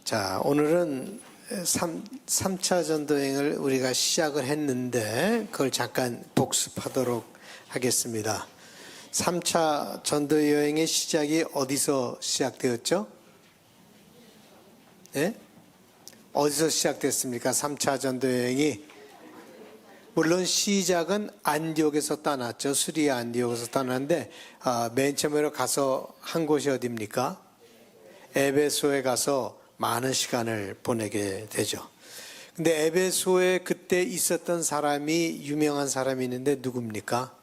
자, 오늘은 3차 전도여행을 우리가 시작을 했는데 그걸 잠깐 복습하도록 하겠습니다. 3차 전도여행의 시작이 어디서 시작되었죠? 네? 어디서 시작됐습니까? 3차 전도여행이 물론 시작은 안디옥에서 떠났죠. 수리아 안디옥에서 떠났는데 맨 처음으로 가서 한 곳이 어디입니까? 에베소에 가서 많은 시간을 보내게 되죠. 근데 에베소에 그때 있었던 사람이 유명한 사람이 있는데 누굽니까?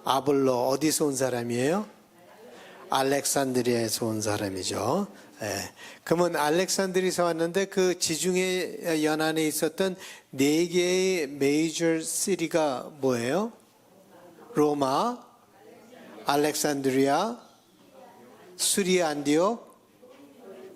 아볼로. 어디서 온 사람이에요? 알렉산드리아에서 온 사람이죠. 예. 그러면 알렉산드리아에서 왔는데 그 지중해 연안에 있었던 네 개의 메이저 시티가 뭐예요? 로마, 알렉산드리아, 수리아 안디옥,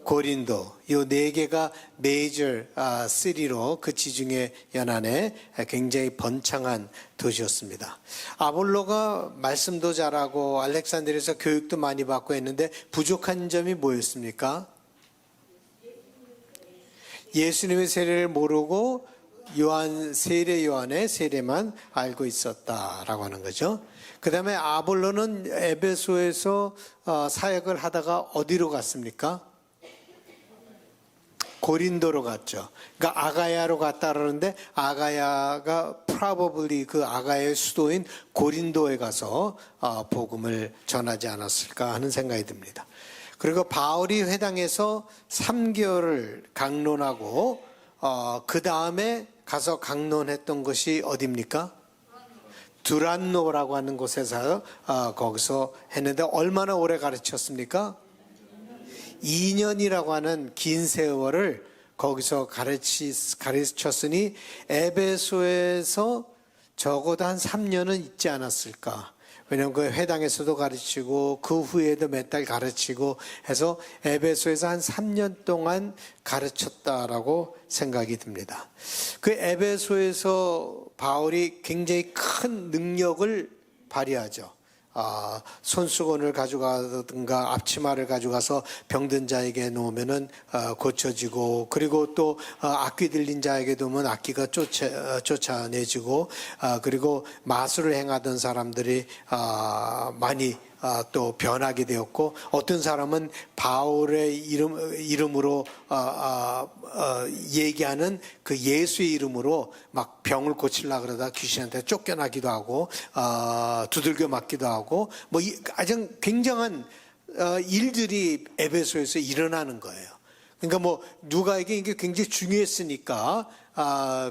고린도. 이 네 개가 메이저 시티로 그 지중해 연안에 굉장히 번창한 도시였습니다. 아볼로가 말씀도 잘하고 알렉산드리아에서 교육도 많이 받고 했는데 부족한 점이 뭐였습니까? 예수님의 세례를 모르고 세례 요한의 세례만 알고 있었다라고 하는 거죠. 그 다음에 아볼로는 에베소에서 사역을 하다가 어디로 갔습니까? 고린도로 갔죠. 그러니까 아가야로 갔다 그러는데 아가야가 probably 그 아가야의 수도인 고린도에 가서 복음을 전하지 않았을까 하는 생각이 듭니다. 그리고 바울이 회당에서 3개월을 강론하고 그 다음에 가서 강론했던 것이 어디입니까? 두란노라고 하는 곳에서 거기서 했는데 얼마나 오래 가르쳤습니까? 2년이라고 하는 긴 세월을 거기서 가르쳤으니 에베소에서 적어도 한 3년은 있지 않았을까. 왜냐하면 그 회당에서도 가르치고 그 후에도 몇 달 가르치고 해서 에베소에서 한 3년 동안 가르쳤다라고 생각이 듭니다. 그 에베소에서 바울이 굉장히 큰 능력을 발휘하죠. 손수건을 가져가든가 앞치마를 가져가서 병든 자에게 놓으면은 고쳐지고, 그리고 또 악귀 들린 자에게 놓으면 악귀가 쫓아내지고, 그리고 마술을 행하던 사람들이 많이 또 변하게 되었고, 어떤 사람은 바울의 이름으로 얘기하는 그 예수의 이름으로 막 병을 고치려고 그러다 귀신한테 쫓겨나기도 하고 두들겨 맞기도 하고 뭐 아주 굉장한 일들이 에베소에서 일어나는 거예요. 그러니까 뭐 누가에게 이게 굉장히 중요했으니까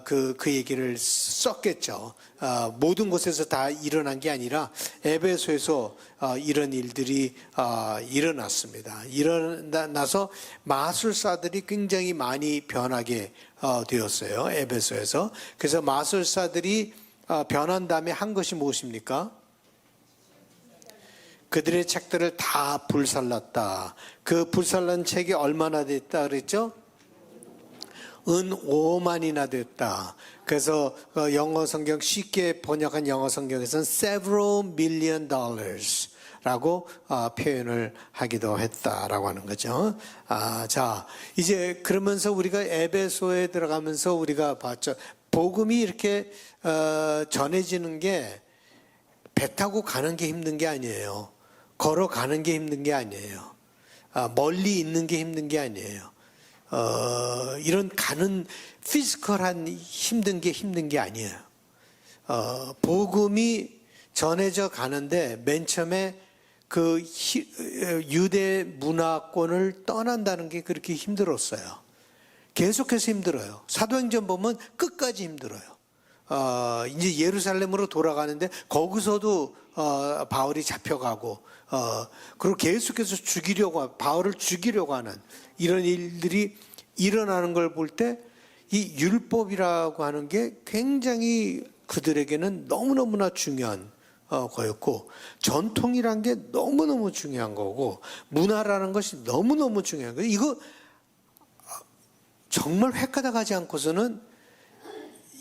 그 얘기를 썼겠죠. 모든 곳에서 다 일어난 게 아니라 에베소에서 이런 일들이 일어났습니다. 일어나서 마술사들이 굉장히 많이 변하게 되었어요. 에베소에서. 그래서 마술사들이 변한 다음에 한 것이 무엇입니까? 그들의 책들을 다 불살랐다. 그 불살란 책이 얼마나 됐다 그랬죠? 은 5만이나 됐다. 그래서 영어 성경 쉽게 번역한 영어 성경에서는 several million dollars 라고 표현을 하기도 했다라고 하는 거죠. 자, 이제 그러면서 우리가 에베소에 들어가면서 우리가 봤죠. 복음이 이렇게 전해지는 게 배 타고 가는 게 힘든 게 아니에요. 걸어가는 게 힘든 게 아니에요. 멀리 있는 게 힘든 게 아니에요. 이런 가는 피지컬한 힘든 게 아니에요. 복음이 전해져 가는데 맨 처음에 그 유대 문화권을 떠난다는 게 그렇게 힘들었어요. 계속해서 힘들어요. 사도행전 보면 끝까지 힘들어요. 이제 예루살렘으로 돌아가는데 거기서도 바울이 잡혀가고 그리고 계속해서 바울을 죽이려고 하는 이런 일들이 일어나는 걸 볼 때 이 율법이라고 하는 게 굉장히 그들에게는 너무너무나 중요한 거였고, 전통이란 게 너무너무 중요한 거고, 문화라는 것이 너무너무 중요한 거예요. 이거 정말 획가다 가지 않고서는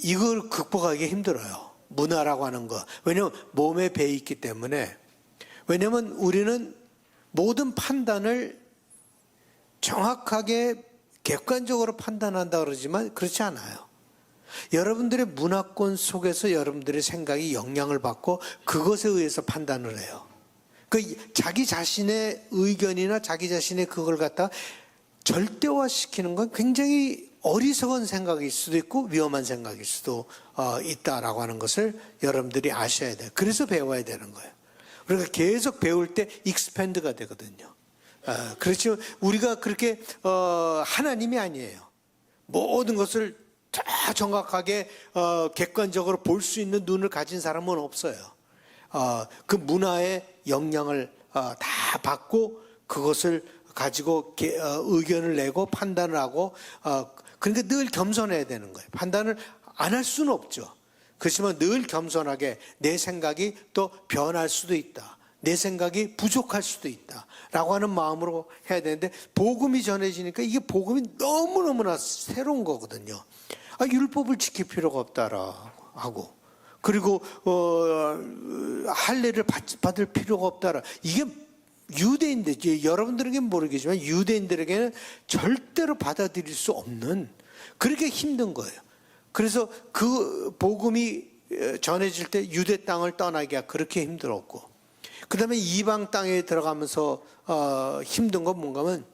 이걸 극복하기 힘들어요. 문화라고 하는 거. 왜냐하면 몸에 배 있기 때문에. 왜냐하면 우리는 모든 판단을 정확하게 객관적으로 판단한다 그러지만 그렇지 않아요. 여러분들의 문화권 속에서 여러분들의 생각이 영향을 받고 그것에 의해서 판단을 해요. 그 자기 자신의 의견이나 자기 자신의 그걸 갖다 절대화시키는 건 굉장히 어리석은 생각일 수도 있고 위험한 생각일 수도 있다라고 하는 것을 여러분들이 아셔야 돼요. 그래서 배워야 되는 거예요. 우리가 계속 배울 때 익스팬드가 되거든요. 그렇죠. 우리가 그렇게 하나님이 아니에요. 모든 것을 다 정확하게 객관적으로 볼 수 있는 눈을 가진 사람은 없어요. 그 문화의 영향을 다 받고 그것을 가지고 의견을 내고 판단을 하고 그러니까 늘 겸손해야 되는 거예요. 판단을 안 할 수는 없죠. 그렇지만 늘 겸손하게 내 생각이 또 변할 수도 있다. 내 생각이 부족할 수도 있다. 라고 하는 마음으로 해야 되는데 복음이 전해지니까 이게 복음이 너무너무나 새로운 거거든요. 율법을 지킬 필요가 없다라고 하고 그리고 할례를 받을 필요가 없다라. 이게 유대인들, 여러분들에게는 모르겠지만 유대인들에게는 절대로 받아들일 수 없는 그렇게 힘든 거예요. 그래서 그 복음이 전해질 때 유대 땅을 떠나기가 그렇게 힘들었고 그 다음에 이방 땅에 들어가면서 힘든 건 뭔가 하면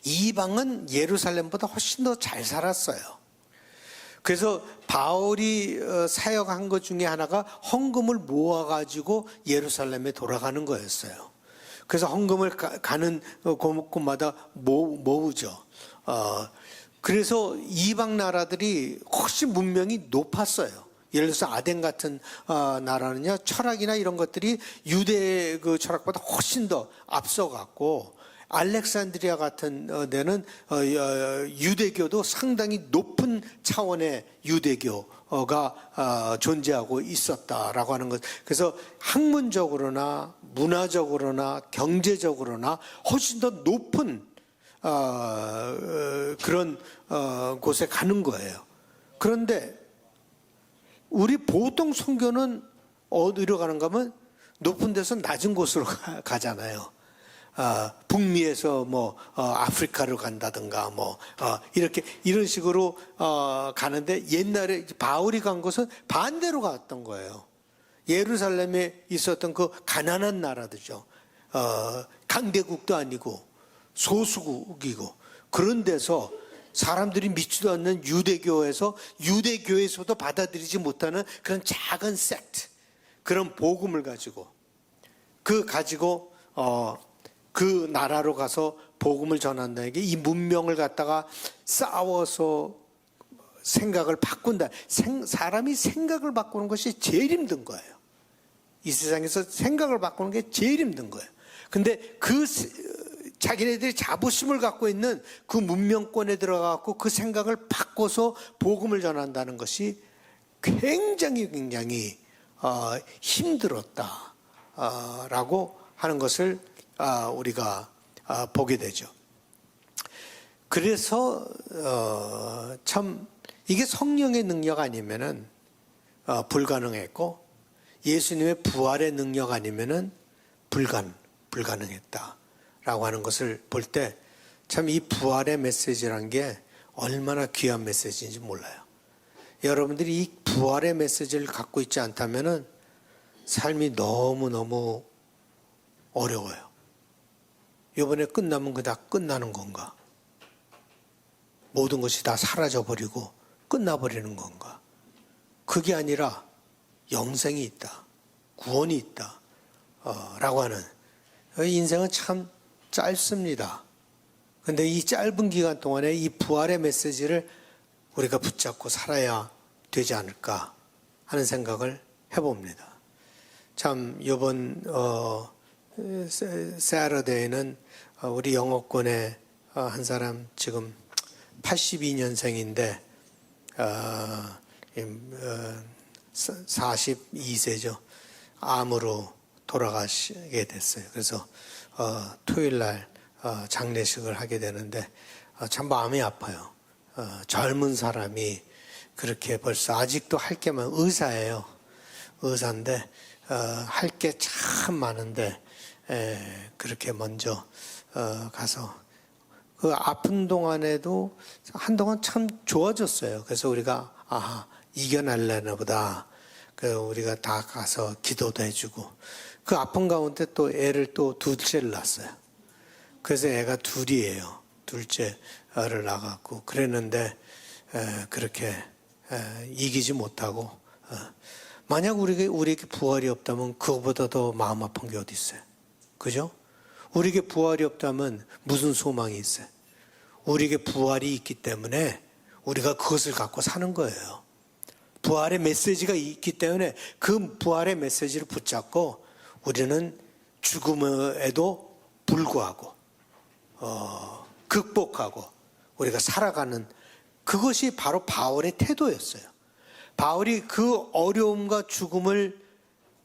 이방은 예루살렘보다 훨씬 더 잘 살았어요. 그래서 바울이 사역한 것 중에 하나가 헌금을 모아가지고 예루살렘에 돌아가는 거였어요. 그래서 헌금을 가는 곳마다 모으죠. 그래서 이방 나라들이 훨씬 문명이 높았어요. 예를 들어서 아덴 같은 나라는요, 철학이나 이런 것들이 유대 그 철학보다 훨씬 더 앞서갔고, 알렉산드리아 같은 데는 유대교도 상당히 높은 차원의 유대교가 존재하고 있었다라고 하는 것. 그래서 학문적으로나 문화적으로나 경제적으로나 훨씬 더 높은 그런 곳에 가는 거예요. 그런데 우리 보통 선교는 어디로 가는가 하면 높은 데서 낮은 곳으로 가잖아요. 북미에서 아프리카로 간다든가 이렇게 이런 식으로 가는데 옛날에 바울이 간 곳은 반대로 갔던 거예요. 예루살렘에 있었던 그 가난한 나라들죠. 강대국도 아니고 소수국이고 그런 데서 사람들이 믿지도 않는 유대교에서도 받아들이지 못하는 그런 작은 섹트, 그런 복음을 가지고 그 나라로 가서 복음을 전한다는 게 이 문명을 갖다가 싸워서 생각을 바꾼다. 사람이 생각을 바꾸는 것이 제일 힘든 거예요. 이 세상에서 생각을 바꾸는 게 제일 힘든 거예요. 근데 자기네들이 자부심을 갖고 있는 그 문명권에 들어가고 그 생각을 바꿔서 복음을 전한다는 것이 굉장히 힘들었다라고 하는 것을 우리가 보게 되죠. 그래서 참 이게 성령의 능력 아니면은 불가능했고 예수님의 부활의 능력 아니면은 불가능했다라고 하는 것을 볼 때 참 이 부활의 메시지란 게 얼마나 귀한 메시지인지 몰라요. 여러분들이 이 부활의 메시지를 갖고 있지 않다면은 삶이 너무너무 어려워요. 이번에 끝나면 그 다 끝나는 건가? 모든 것이 다 사라져버리고 끝나버리는 건가? 그게 아니라 영생이 있다. 구원이 있다. 라고 하는. 인생은 참 짧습니다. 근데 이 짧은 기간 동안에 이 부활의 메시지를 우리가 붙잡고 살아야 되지 않을까 하는 생각을 해봅니다. 참, 이번, 세러데이는 우리 영어권의 한 사람 지금 82년생인데 42세죠. 암으로 돌아가시게 됐어요. 그래서 토요일 날 장례식을 하게 되는데 참 마음이 아파요. 젊은 사람이 그렇게 벌써 아직도 할 게 많은 의사예요. 의사인데 할 게 참 많은데 그렇게 먼저 가서 그 아픈 동안에도 한동안 참 좋아졌어요. 그래서 우리가 이겨낼려나 보다. 그 우리가 다 가서 기도도 해주고 그 아픈 가운데 또 애를 또 둘째를 낳았어요. 그래서 애가 둘이에요. 둘째를 낳았고 그랬는데 그렇게 이기지 못하고 만약 우리에게 부활이 없다면 그거보다 더 마음 아픈 게 어디 있어요? 그죠? 우리에게 부활이 없다면 무슨 소망이 있어요? 우리에게 부활이 있기 때문에 우리가 그것을 갖고 사는 거예요. 부활의 메시지가 있기 때문에 그 부활의 메시지를 붙잡고 우리는 죽음에도 불구하고 극복하고 우리가 살아가는 그것이 바로 바울의 태도였어요. 바울이 그 어려움과 죽음을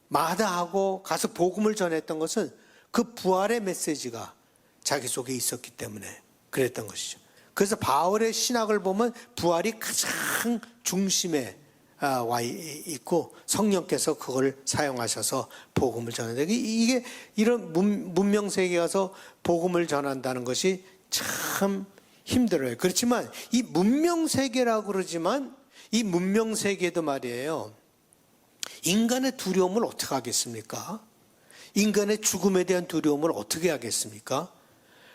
마다하고 가서 복음을 전했던 것은 그 부활의 메시지가 자기 속에 있었기 때문에 그랬던 것이죠. 그래서 바울의 신학을 보면 부활이 가장 중심에 와 있고 성령께서 그걸 사용하셔서 복음을 전하는데 이게 이런 문명 세계에 가서 복음을 전한다는 것이 참 힘들어요. 그렇지만 이 문명 세계라고 그러지만 이 문명 세계도 말이에요. 인간의 두려움을 어떻게 하겠습니까? 인간의 죽음에 대한 두려움을 어떻게 하겠습니까?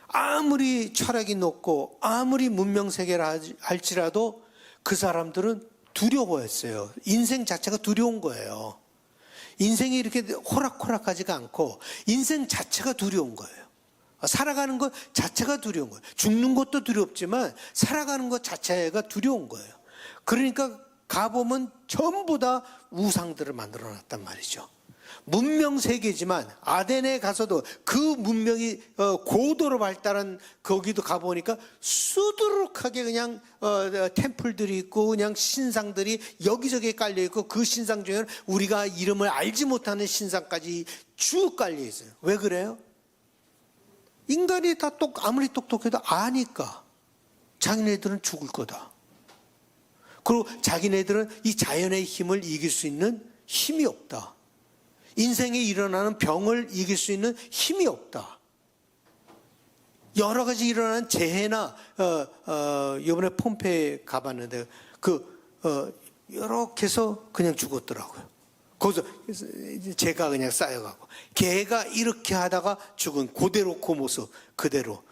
아무리 철학이 높고 아무리 문명 세계라 할지라도 그 사람들은 두려워했어요. 인생 자체가 두려운 거예요. 인생이 이렇게 호락호락하지가 않고 인생 자체가 두려운 거예요. 살아가는 것 자체가 두려운 거예요. 죽는 것도 두렵지만 살아가는 것 자체가 두려운 거예요. 그러니까 가보면 전부 다 우상들을 만들어 놨단 말이죠. 문명 세계지만 아덴에 가서도 그 문명이 고도로 발달한 거기도 가보니까 수두룩하게 그냥 템플들이 있고 그냥 신상들이 여기저기 깔려 있고 그 신상 중에는 우리가 이름을 알지 못하는 신상까지 쭉 깔려 있어요. 왜 그래요? 인간이 다 아무리 똑똑해도 아니까 자기네들은 죽을 거다. 그리고 자기네들은 이 자연의 힘을 이길 수 있는 힘이 없다. 인생에 일어나는 병을 이길 수 있는 힘이 없다. 여러 가지 일어나는 재해나 이번에 폼페이에 가봤는데 이렇게 해서 그냥 죽었더라고요. 거기서 재가 그냥 쌓여가고 개가 이렇게 하다가 죽은 그대로 그 모습 그대로.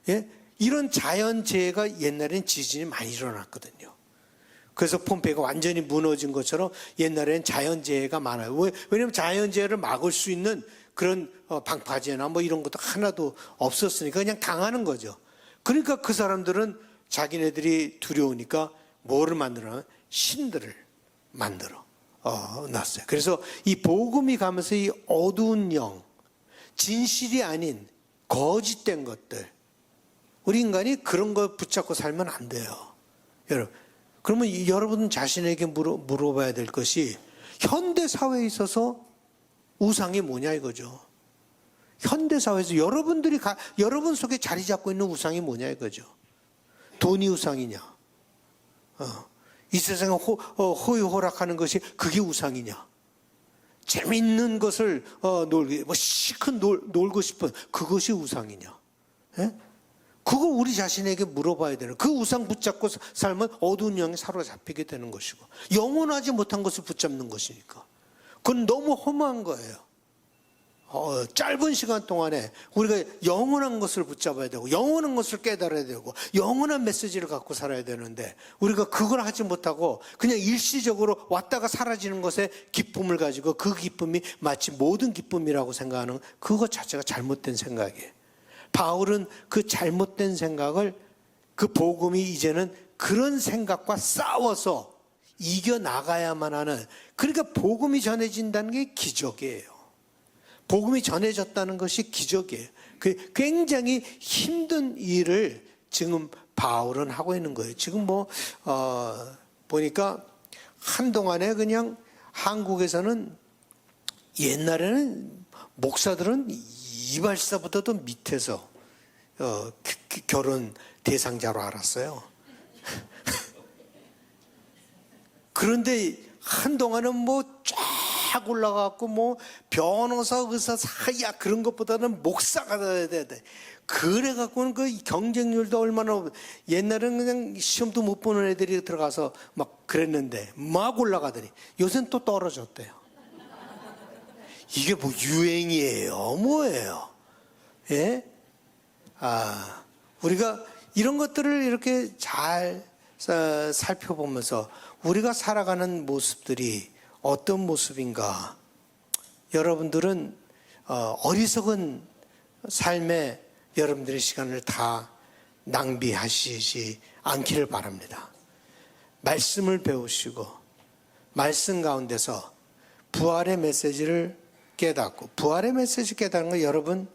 예? 이런 자연재해가 옛날엔 지진이 많이 일어났거든요. 그래서 폼페이가 완전히 무너진 것처럼 옛날엔 자연재해가 많아요. 왜냐하면 자연재해를 막을 수 있는 그런 방파제나 뭐 이런 것도 하나도 없었으니까 그냥 당하는 거죠. 그러니까 그 사람들은 자기네들이 두려우니까 뭐를 만들어? 신들을 만들어 놨어요. 그래서 이 복음이 가면서 이 어두운 영, 진실이 아닌 거짓된 것들, 우리 인간이 그런 걸 붙잡고 살면 안 돼요. 여러분. 그러면 여러분 자신에게 물어봐야 될 것이 현대 사회에 있어서 우상이 뭐냐 이거죠. 현대 사회에서 여러분 속에 자리 잡고 있는 우상이 뭐냐 이거죠. 돈이 우상이냐? 이 세상에 호유호락하는 것이 그게 우상이냐? 재밌는 것을 시큰 놀고 싶은 그것이 우상이냐? 예? 그거 우리 자신에게 물어봐야 되는. 그 우상 붙잡고 살면 어두운 영에 사로잡히게 되는 것이고 영원하지 못한 것을 붙잡는 것이니까 그건 너무 허무한 거예요. 짧은 시간 동안에 우리가 영원한 것을 붙잡아야 되고 영원한 것을 깨달아야 되고 영원한 메시지를 갖고 살아야 되는데 우리가 그걸 하지 못하고 그냥 일시적으로 왔다가 사라지는 것에 기쁨을 가지고 그 기쁨이 마치 모든 기쁨이라고 생각하는 그것 자체가 잘못된 생각이에요. 바울은 그 잘못된 생각을 그 복음이 이제는 그런 생각과 싸워서 이겨나가야만 하는, 그러니까 복음이 전해진다는 게 기적이에요. 복음이 전해졌다는 것이 기적이에요. 굉장히 힘든 일을 지금 바울은 하고 있는 거예요. 지금 보니까 한동안에 그냥 한국에서는 옛날에는 목사들은 이발사보다도 밑에서 결혼 대상자로 알았어요. 그런데 한동안은 막 올라가고 뭐 변호사, 의사, 사야 그런 것보다는 목사가 돼야 돼. 그래 갖고는 그 경쟁률도 얼마나 옛날에는 그냥 시험도 못 보는 애들이 들어가서 막 그랬는데 막 올라가더니 요새는 또 떨어졌대요. 이게 뭐 유행이에요, 뭐예요? 예? 우리가 이런 것들을 이렇게 잘 살펴보면서 우리가 살아가는 모습들이 어떤 모습인가? 여러분들은 어리석은 삶에 여러분들의 시간을 다 낭비하시지 않기를 바랍니다. 말씀을 배우시고 말씀 가운데서 부활의 메시지를 깨닫고, 부활의 메시지 깨닫는 거 여러분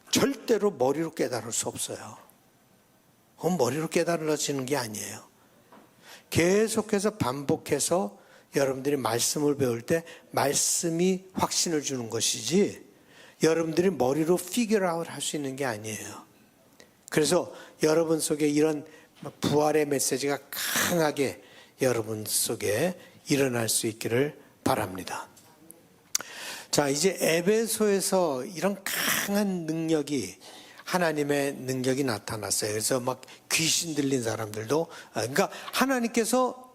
절대로 머리로 깨달을 수 없어요. 그건 머리로 깨달아지는 게 아니에요. 계속해서 반복해서 여러분들이 말씀을 배울 때 말씀이 확신을 주는 것이지 여러분들이 머리로 피규어아웃 할 수 있는 게 아니에요. 그래서 여러분 속에 이런 부활의 메시지가 강하게 여러분 속에 일어날 수 있기를 바랍니다. 자, 이제 에베소에서 이런 강한 능력이, 하나님의 능력이 나타났어요. 그래서 막 귀신 들린 사람들도, 그러니까 하나님께서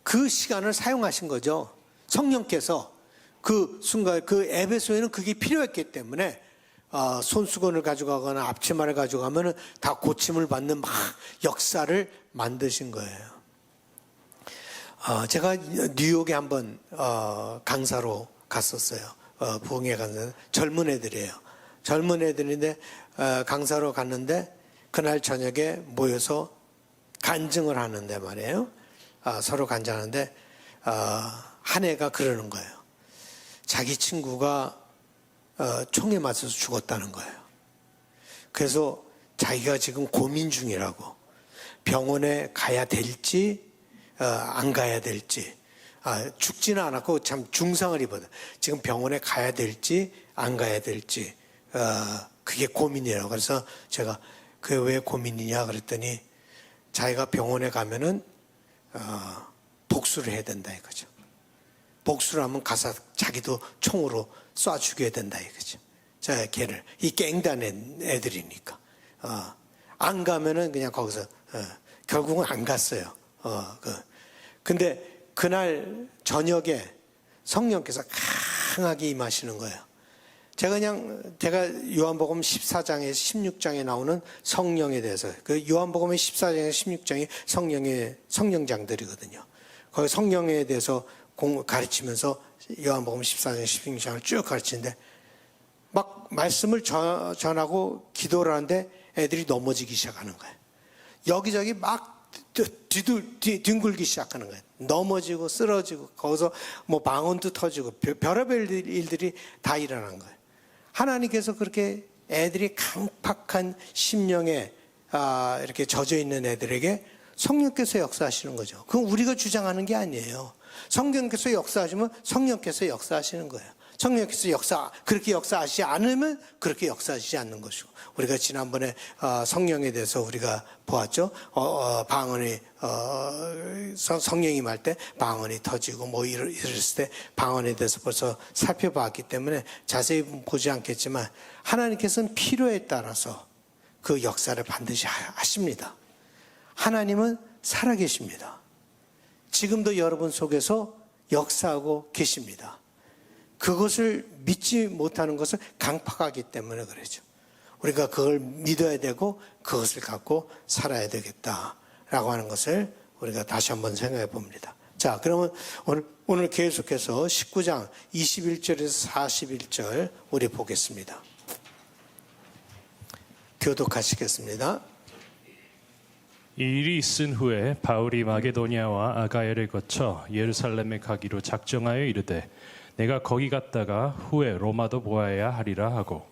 그 시간을 사용하신 거죠. 성령께서 그 순간, 그 에베소에는 그게 필요했기 때문에 손수건을 가져가거나 앞치마를 가져가면 다 고침을 받는 막 역사를 만드신 거예요. 제가 뉴욕에 한번 강사로 갔었어요. 부흥회 강사. 젊은 애들이에요. 젊은 애들인데 강사로 갔는데 그날 저녁에 모여서 간증을 하는데 말이에요. 서로 간증하는데 한 애가 그러는 거예요. 자기 친구가 총에 맞아서 죽었다는 거예요. 그래서 자기가 지금 고민 중이라고, 병원에 가야 될지 안 가야 될지, 죽지는 않았고 참 중상을 입어요. 지금 병원에 가야 될지 안 가야 될지 그게 고민이라고. 그래서 제가 그게 왜 고민이냐 그랬더니 자기가 병원에 가면은 복수를 해야 된다 이거죠. 복수를 하면 가서 자기도 총으로 쏴 죽여야 된다 이거죠. 자, 걔를 이 갱단 애들이니까 안 가면은 그냥 거기서 결국은 안 갔어요. 근데 그날 저녁에 성령께서 강하게 임하시는 거예요. 제가 요한복음 14장에서 16장에 나오는 성령에 대해서, 그 요한복음의 14장에서 16장이 성령장들이거든요. 거기 성령에 대해서 가르치면서 요한복음 14장, 16장을 쭉 가르치는데 막 말씀을 전하고 기도를 하는데 애들이 넘어지기 시작하는 거예요. 여기저기 막 뒹굴기 시작하는 거예요. 넘어지고 쓰러지고 거기서 뭐 방언도 터지고 별의별 일들이 다 일어난 거예요. 하나님께서 그렇게 애들이 강팍한 심령에 이렇게 젖어 있는 애들에게 성령께서 역사하시는 거죠. 그건 우리가 주장하는 게 아니에요. 성령께서 역사하시면 성령께서 역사하시는 거예요. 성령께서 그렇게 역사하시지 않으면 그렇게 역사하시지 않는 것이고, 우리가 지난번에 성령에 대해서 우리가 보았죠. 방언이 성령이 말 때 방언이 터지고 뭐 이랬을 때 방언에 대해서 벌써 살펴봤기 때문에 자세히 보지 않겠지만 하나님께서는 필요에 따라서 그 역사를 반드시 하십니다. 하나님은 살아계십니다. 지금도 여러분 속에서 역사하고 계십니다. 그것을 믿지 못하는 것을 강팍하기 때문에 그러죠. 우리가 그걸 믿어야 되고 그것을 갖고 살아야 되겠다라고 하는 것을 우리가 다시 한번 생각해 봅니다. 자, 그러면 오늘 계속해서 19장 21절에서 41절 우리 보겠습니다. 교독하시겠습니다. 이 일이 있은 후에 바울이 마게도니아와 아가야를 거쳐 예루살렘에 가기로 작정하여 이르되 내가 거기 갔다가 후에 로마도 보아야 하리라 하고,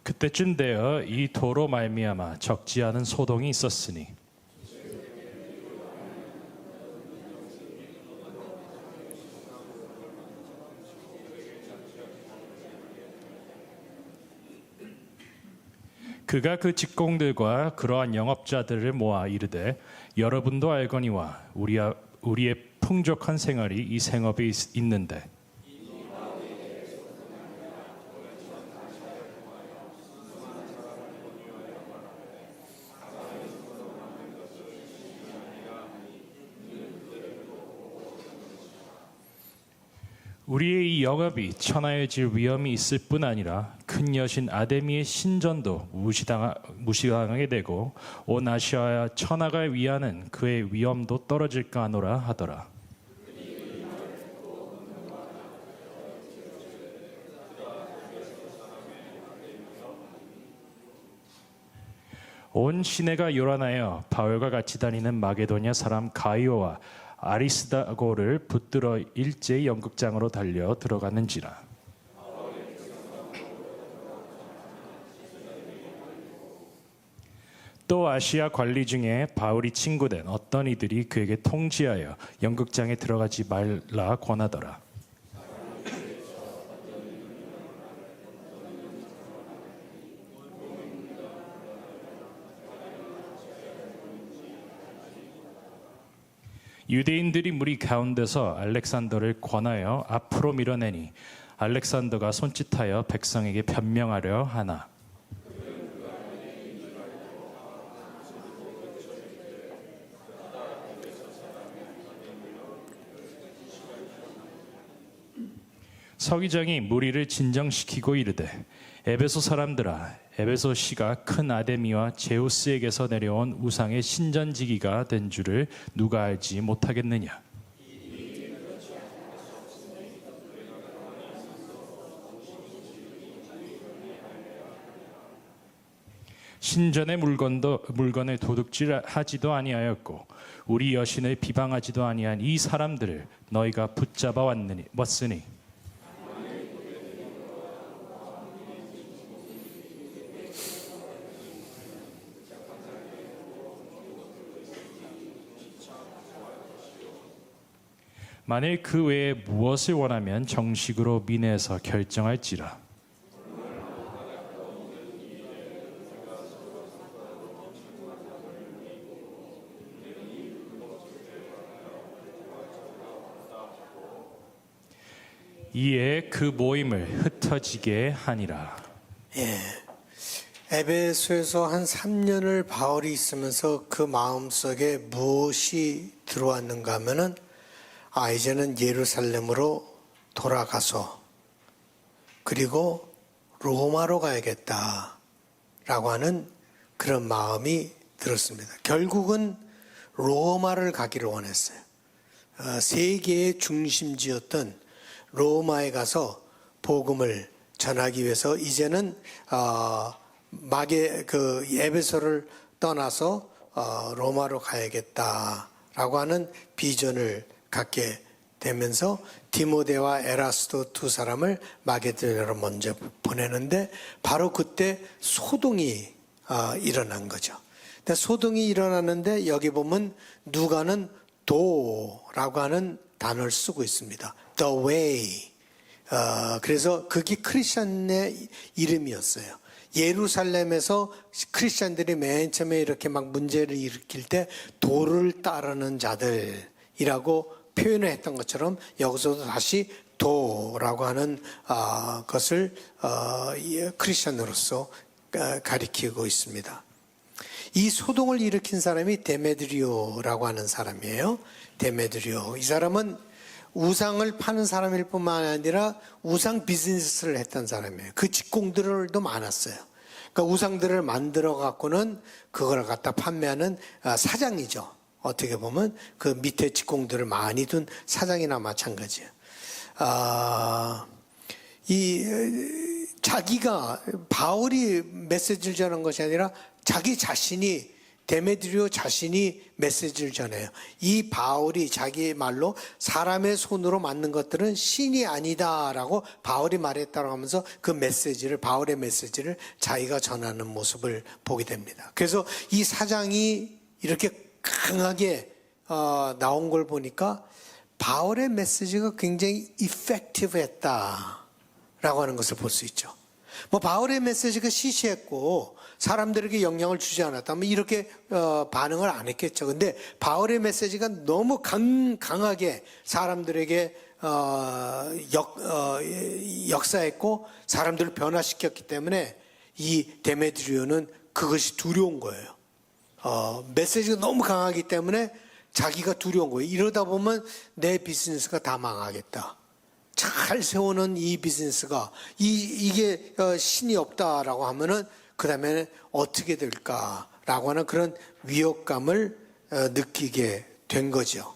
그때쯤 되어 이 도로 말미암아 적지 않은 소동이 있었으니 그가 그 직공들과 그러한 영업자들을 모아 이르되 여러분도 알거니와 우리의 풍족한 생활이 이 생업에 있는데 우리의 이 영업이 천하여질 위험이 있을 뿐 아니라 큰 여신 아데미의 신전도 무시당하게 되고 온 아시아와 천하가 위하는 그의 위엄도 떨어질까 하노라 하더라. 온 시내가 요란하여 바울과 같이 다니는 마게도냐 사람 가이오와 아리스다고를 붙들어 일제히 연극장으로 달려 들어갔는지라. 또 아시아 관리 중에 바울이 친구된 어떤 이들이 그에게 통지하여 연극장에 들어가지 말라 권하더라. 유대인들이 무리 가운데서 알렉산더를 권하여 앞으로 밀어내니 알렉산더가 손짓하여 백성에게 변명하려 하나 서기장이 무리를 진정시키고 이르되 에베소 사람들아 에베소시가 큰 아데미와 제우스에게서 내려온 우상의 신전지기가 된 줄을 누가 알지 못하겠느냐. 신전의 물건을 도둑질하지도 아니하였고 우리 여신을 비방하지도 아니한 이 사람들을 너희가 붙잡아 왔으니 만일 그 외에 무엇을 원하면 정식으로 민회에서 결정할지라. 이에 그 모임을 흩어지게 하니라. 에베소에서 한 3년을 바울이 있으면서 그 마음속에 무엇이 들어왔는가 하면은 이제는 예루살렘으로 돌아가서 그리고 로마로 가야겠다라고 하는 그런 마음이 들었습니다. 결국은 로마를 가기를 원했어요. 세계의 중심지였던 로마에 가서 복음을 전하기 위해서 이제는 에베소를 떠나서 로마로 가야겠다라고 하는 비전을 갖게 되면서 디모데와 에라스도 두 사람을 마게도냐로 먼저 보내는데 바로 그때 소동이 일어난 거죠. 근데 소동이 일어났는데 여기 보면 누가는 도라고 하는 단어를 쓰고 있습니다. The way. 그래서 그게 크리스천의 이름이었어요. 예루살렘에서 크리스천들이 맨 처음에 이렇게 막 문제를 일으킬 때 도를 따르는 자들이라고 표현을 했던 것처럼 여기서도 다시 도라고 하는 것을 크리스천으로서 가리키고 있습니다. 이 소동을 일으킨 사람이 데메드리오라고 하는 사람이에요. 데메드리오. 이 사람은 우상을 파는 사람일 뿐만 아니라 우상 비즈니스를 했던 사람이에요. 그 직공들도 많았어요. 그러니까 우상들을 만들어 갖고는 그걸 갖다 판매하는 사장이죠. 어떻게 보면 그 밑에 직공들을 많이 둔 사장이나 마찬가지예요. 자기가 바울이 메시지를 전한 것이 아니라 자기 자신이 데메드리오 자신이 메시지를 전해요. 이 바울이 자기 말로 사람의 손으로 만든 것들은 신이 아니다라고 바울이 말했다고 하면서 그 메시지를 바울의 메시지를 자기가 전하는 모습을 보게 됩니다. 그래서 이 사장이 이렇게 강하게 나온 걸 보니까 바울의 메시지가 굉장히 effective했다라고 하는 것을 볼 수 있죠. 뭐 바울의 메시지가 시시했고 사람들에게 영향을 주지 않았다면 이렇게 반응을 안 했겠죠. 근데 바울의 메시지가 너무 강하게 사람들에게 역사했고 사람들을 변화시켰기 때문에 이 데메드리오는 그것이 두려운 거예요. 메시지가 너무 강하기 때문에 자기가 두려운 거예요. 이러다 보면 내 비즈니스가 다 망하겠다. 잘 세우는 이 비즈니스가 이게 신이 없다라고 하면은 그 다음에 어떻게 될까라고 하는 그런 위협감을 느끼게 된 거죠.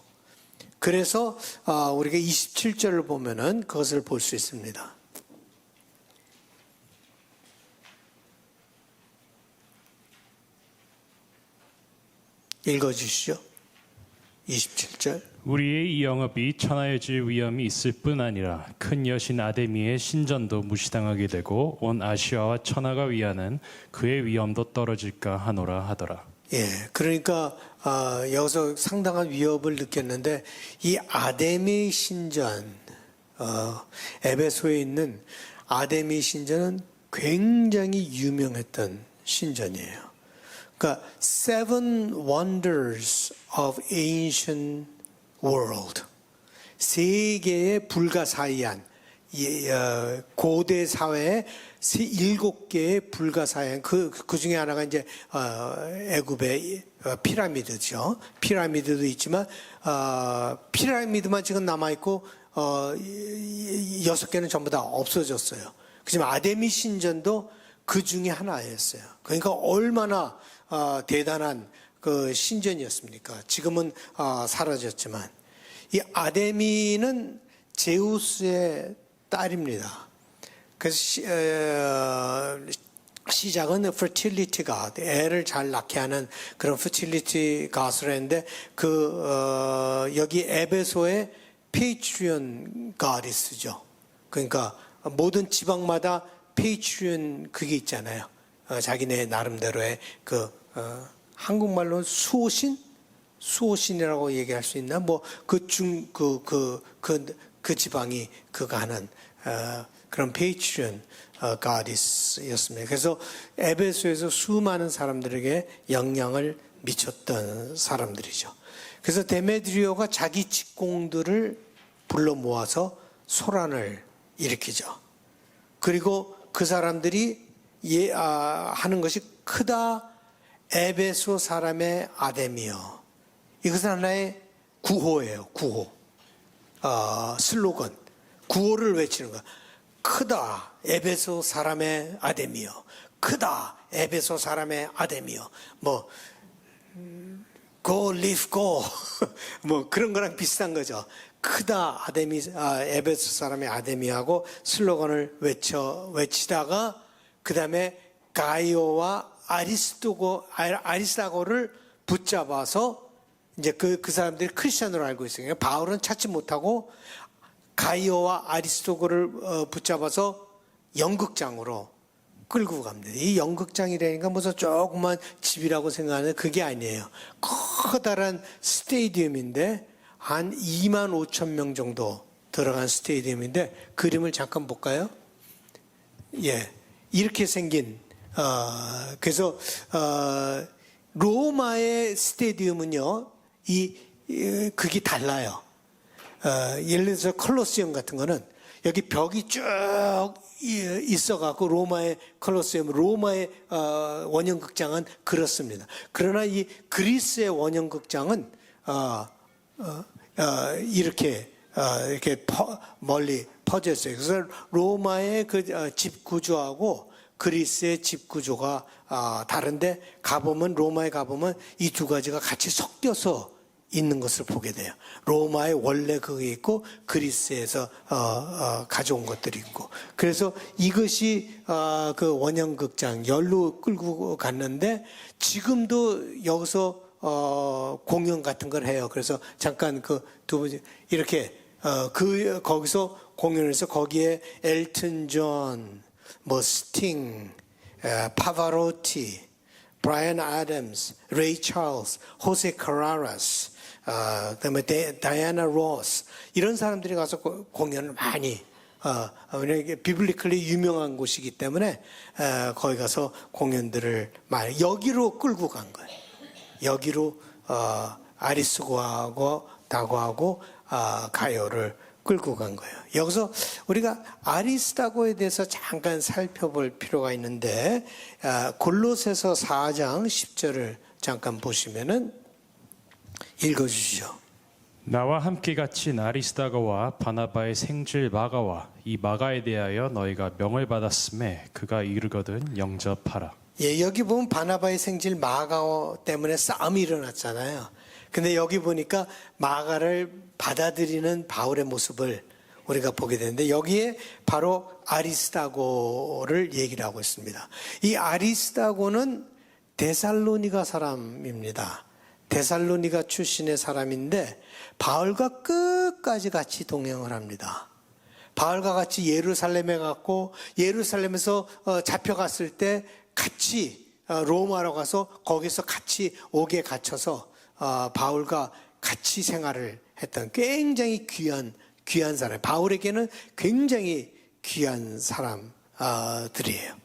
그래서 우리가 27절을 보면은 그것을 볼 수 있습니다. 읽어주시죠. 27절. 우리의 이 영업이 천하여질 위험이 있을 뿐 아니라 큰 여신 아데미의 신전도 무시당하게 되고 온 아시아와 천하가 위하는 그의 위엄도 떨어질까 하노라 하더라. 예, 그러니까 여기서 상당한 위협을 느꼈는데 이 아데미 신전, 에베소에 있는 아데미 신전은 굉장히 유명했던 신전이에요. 그러니까 Seven Wonders of Ancient World, 세계의 불가사의한 고대 사회의 7개의 불가사의한 그 중에 하나가 이제 애굽의 피라미드죠. 피라미드도 있지만 피라미드만 지금 남아 있고 6개는 전부 다 없어졌어요. 그지만 아데미 신전도 그 중에 하나였어요. 그러니까 얼마나 대단한 그 신전이었습니까? 지금은 사라졌지만 이 아데미는 제우스의 딸입니다. 그래서 시작은 fertility god, 애를 잘 낳게 하는 그런 fertility god으로 했는데 여기 에베소의 페이트리온 goddess죠. 그러니까 모든 지방마다 페이트리온 그게 있잖아요. 자기네 나름대로의 한국말로는 수호신이라고 얘기할 수 있나? 뭐 그 지방이 그거 하는 그런 페이트리온 가디스였습니다. 그래서 에베소에서 수많은 사람들에게 영향을 미쳤던 사람들이죠. 그래서 데메드리오가 자기 직공들을 불러 모아서 소란을 일으키죠. 그리고 그 사람들이 하는 것이 크다 에베소 사람의 아데미여. 이것은 하나의 구호예요. 구호. 슬로건. 구호를 외치는 거야. 크다 에베소 사람의 아데미여. 크다 에베소 사람의 아데미여. 뭐 go live go 뭐 그런 거랑 비슷한 거죠. 크다 에베소 사람의 아데미하고 슬로건을 외치다가 그 다음에 가이오와 아리스타고를 붙잡아서 이제 그 사람들이 크리스천으로 알고 있어요. 바울은 찾지 못하고 가이오와 아리스토고를 붙잡아서 연극장으로 끌고 갑니다. 이 연극장이라니까 무슨 조그만 집이라고 생각하는 그게 아니에요. 커다란 스테디움인데 한 2만 5천 명 정도 들어간 스테디움인데 그림을 잠깐 볼까요? 예, 이렇게 생긴 그래서 로마의 스테디움은요, 그게 달라요. 예를 들어서 콜로세움 같은 거는 여기 벽이 쭉 있어갖고 로마의 콜로세움, 로마의 원형극장은 그렇습니다. 그러나 이 그리스의 원형극장은 이렇게 멀리 퍼져 있어요. 그래서 로마의 그 집 구조하고 그리스의 집 구조가 다른데 가보면 로마에 가보면 이 두 가지가 같이 섞여서 있는 것을 보게 돼요. 로마의 원래 그게 있고 그리스에서 가져온 것들이 있고 그래서 이것이 그 원형극장 열로 끌고 갔는데 지금도 여기서 공연 같은 걸 해요. 그래서 잠깐 그 두 분 이렇게 거기서 공연해서 거기에 엘튼 존 뭐 스팅, 파바로티, 브라이언 아담스, 레이 찰스, 호세 카라라스, 그다음에 다이애나 로스 이런 사람들이 가서 공연을 많이 왜냐하면 비블리컬리 유명한 곳이기 때문에 거기 가서 공연들을 많이 여기로 끌고 간 거예요. 여기로 아리스고하고 다고하고 가요를 끌고 간 거예요. 여기서 우리가 아리스다고에 대해서 잠깐 살펴볼 필요가 있는데 골로새서 4장 10절을 잠깐 보시면은 읽어주시죠. 나와 함께 갇힌 아리스다고와 바나바의 생질 마가와 이 마가에 대하여 너희가 명을 받았음에 그가 이르거든 영접하라. 예, 여기 보면 바나바의 생질 마가 때문에 싸움이 일어났잖아요. 근데 여기 보니까 마가를 받아들이는 바울의 모습을 우리가 보게 되는데 여기에 바로 아리스다고를 얘기를 하고 있습니다. 이 아리스다고는 데살로니가 사람입니다. 데살로니가 출신의 사람인데 바울과 끝까지 같이 동행을 합니다. 바울과 같이 예루살렘에 갔고 예루살렘에서 잡혀갔을 때 같이 로마로 가서 거기서 같이 옥에 갇혀서 바울과 같이 생활을 했던 굉장히 귀한 사람. 바울에게는 굉장히 귀한 사람들이에요.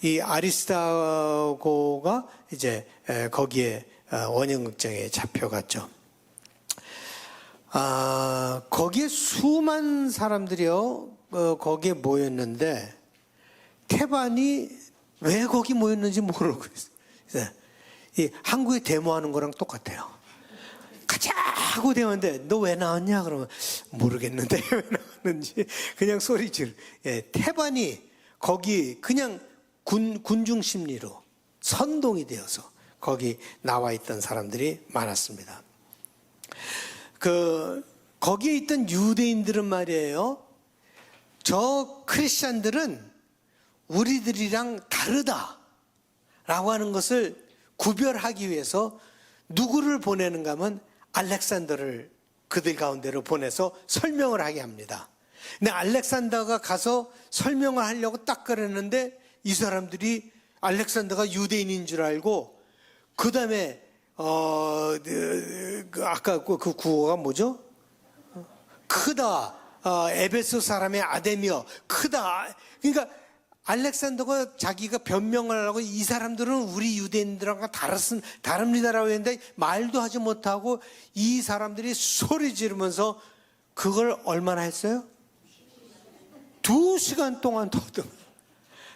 이 아리스다고가 이제 거기에 원형극장에 잡혀갔죠. 거기에 수많은 사람들이요, 거기에 모였는데, 태반이 왜 거기 모였는지 모르고 있어요. 이 한국에 데모하는 거랑 똑같아요. 가자 하고 데모하는데, 너 왜 나왔냐? 그러면, 모르겠는데, 왜 나왔는지. 그냥 소리질. 예, 태반이 거기 그냥 군중 심리로 선동이 되어서 거기 나와 있던 사람들이 많았습니다. 거기에 있던 유대인들은 말이에요. 저 크리스찬들은 우리들이랑 다르다라고 하는 것을 구별하기 위해서 누구를 보내는가 하면 알렉산더를 그들 가운데로 보내서 설명을 하게 합니다. 근데 알렉산더가 가서 설명을 하려고 딱 그랬는데 이 사람들이 알렉산더가 유대인인 줄 알고 그 다음에 아까 그 구호가 뭐죠? 크다. 에베소 사람의 아데미어. 크다. 그러니까 알렉산더가 자기가 변명을 하고 이 사람들은 우리 유대인들하고 다릅니다라고 했는데 말도 하지 못하고 이 사람들이 소리 지르면서 그걸 얼마나 했어요? 2시간 동안 더듬.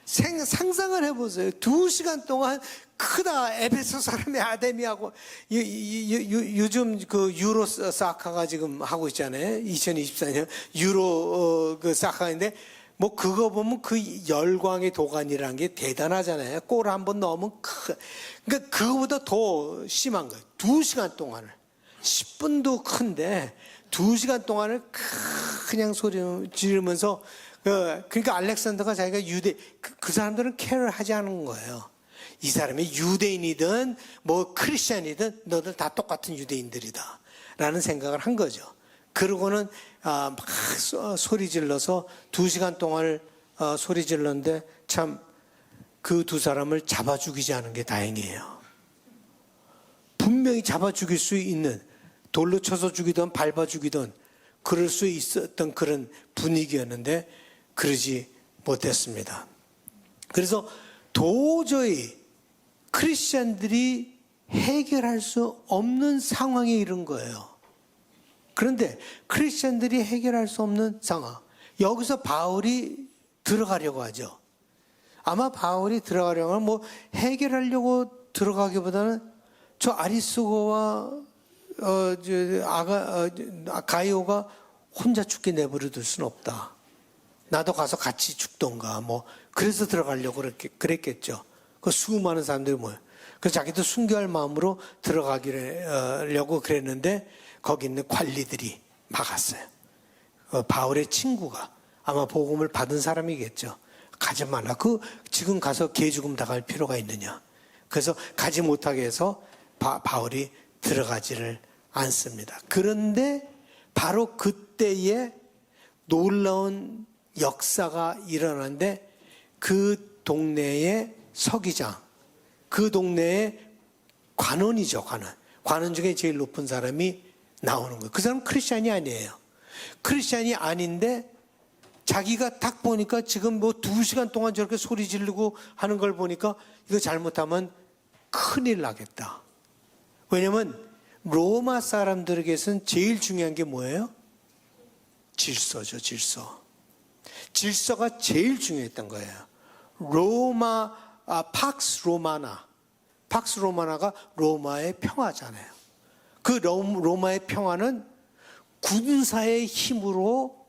상상을 해보세요. 2시간 동안 크다 에베소 사람의 아데미하고 요즘 그 유로 사카가 지금 하고 있잖아요. 2024년 유로 그 사카인데 뭐 그거 보면 그 열광의 도가니라는 게 대단하잖아요. 골 한 번 넣으면 그러니까 그거보다 더 심한 거예요. 2시간 동안을 10분도 큰데 2시간 동안을 그냥 소리 지르면서 그러니까 알렉산더가 자기가 그 사람들은 케어를 하지 않은 거예요. 이 사람이 유대인이든 뭐 크리스찬이든 너들 다 똑같은 유대인들이다 라는 생각을 한 거죠. 그러고는 막 소리 질러서 2시간 동안 소리 질렀는데 참 그 두 사람을 잡아 죽이지 않은 게 다행이에요. 분명히 잡아 죽일 수 있는, 돌로 쳐서 죽이든 밟아 죽이든 그럴 수 있었던 그런 분위기였는데 그러지 못했습니다. 그래서 도저히 크리스찬들이 해결할 수 없는 상황에 이른 거예요. 그런데 크리스찬들이 해결할 수 없는 상황. 여기서 바울이 들어가려고 하죠. 아마 바울이 들어가려고 하면 뭐 해결하려고 들어가기보다는 저 아리스고와 가이오가 혼자 죽게 내버려둘 수는 없다. 나도 가서 같이 죽던가 뭐 그래서 들어가려고 그랬겠죠. 그 수많은 사람들이 모여. 그래서 자기도 순교할 마음으로 들어가려고 그랬는데 거기 있는 관리들이 막았어요. 바울의 친구가 아마 복음을 받은 사람이겠죠. 가지 말라. 지금 가서 개 죽음 당할 필요가 있느냐. 그래서 가지 못하게 해서 바울이 들어가지를 않습니다. 그런데 바로 그때에 놀라운 역사가 일어났는데 그 동네의 서기장, 그 동네의 관원이죠, 관원. 관원 중에 제일 높은 사람이 나오는 거예요. 그 사람은 크리스찬이 아니에요. 크리스찬이 아닌데 자기가 딱 보니까 지금 뭐 2시간 동안 저렇게 소리 지르고 하는 걸 보니까 이거 잘못하면 큰일 나겠다. 왜냐면 로마 사람들에게서는 제일 중요한 게 뭐예요? 질서죠, 질서. 질서가 제일 중요했던 거예요. 팍스 로마나. 팍스 로마나가 로마의 평화잖아요. 그 로마의 평화는 군사의 힘으로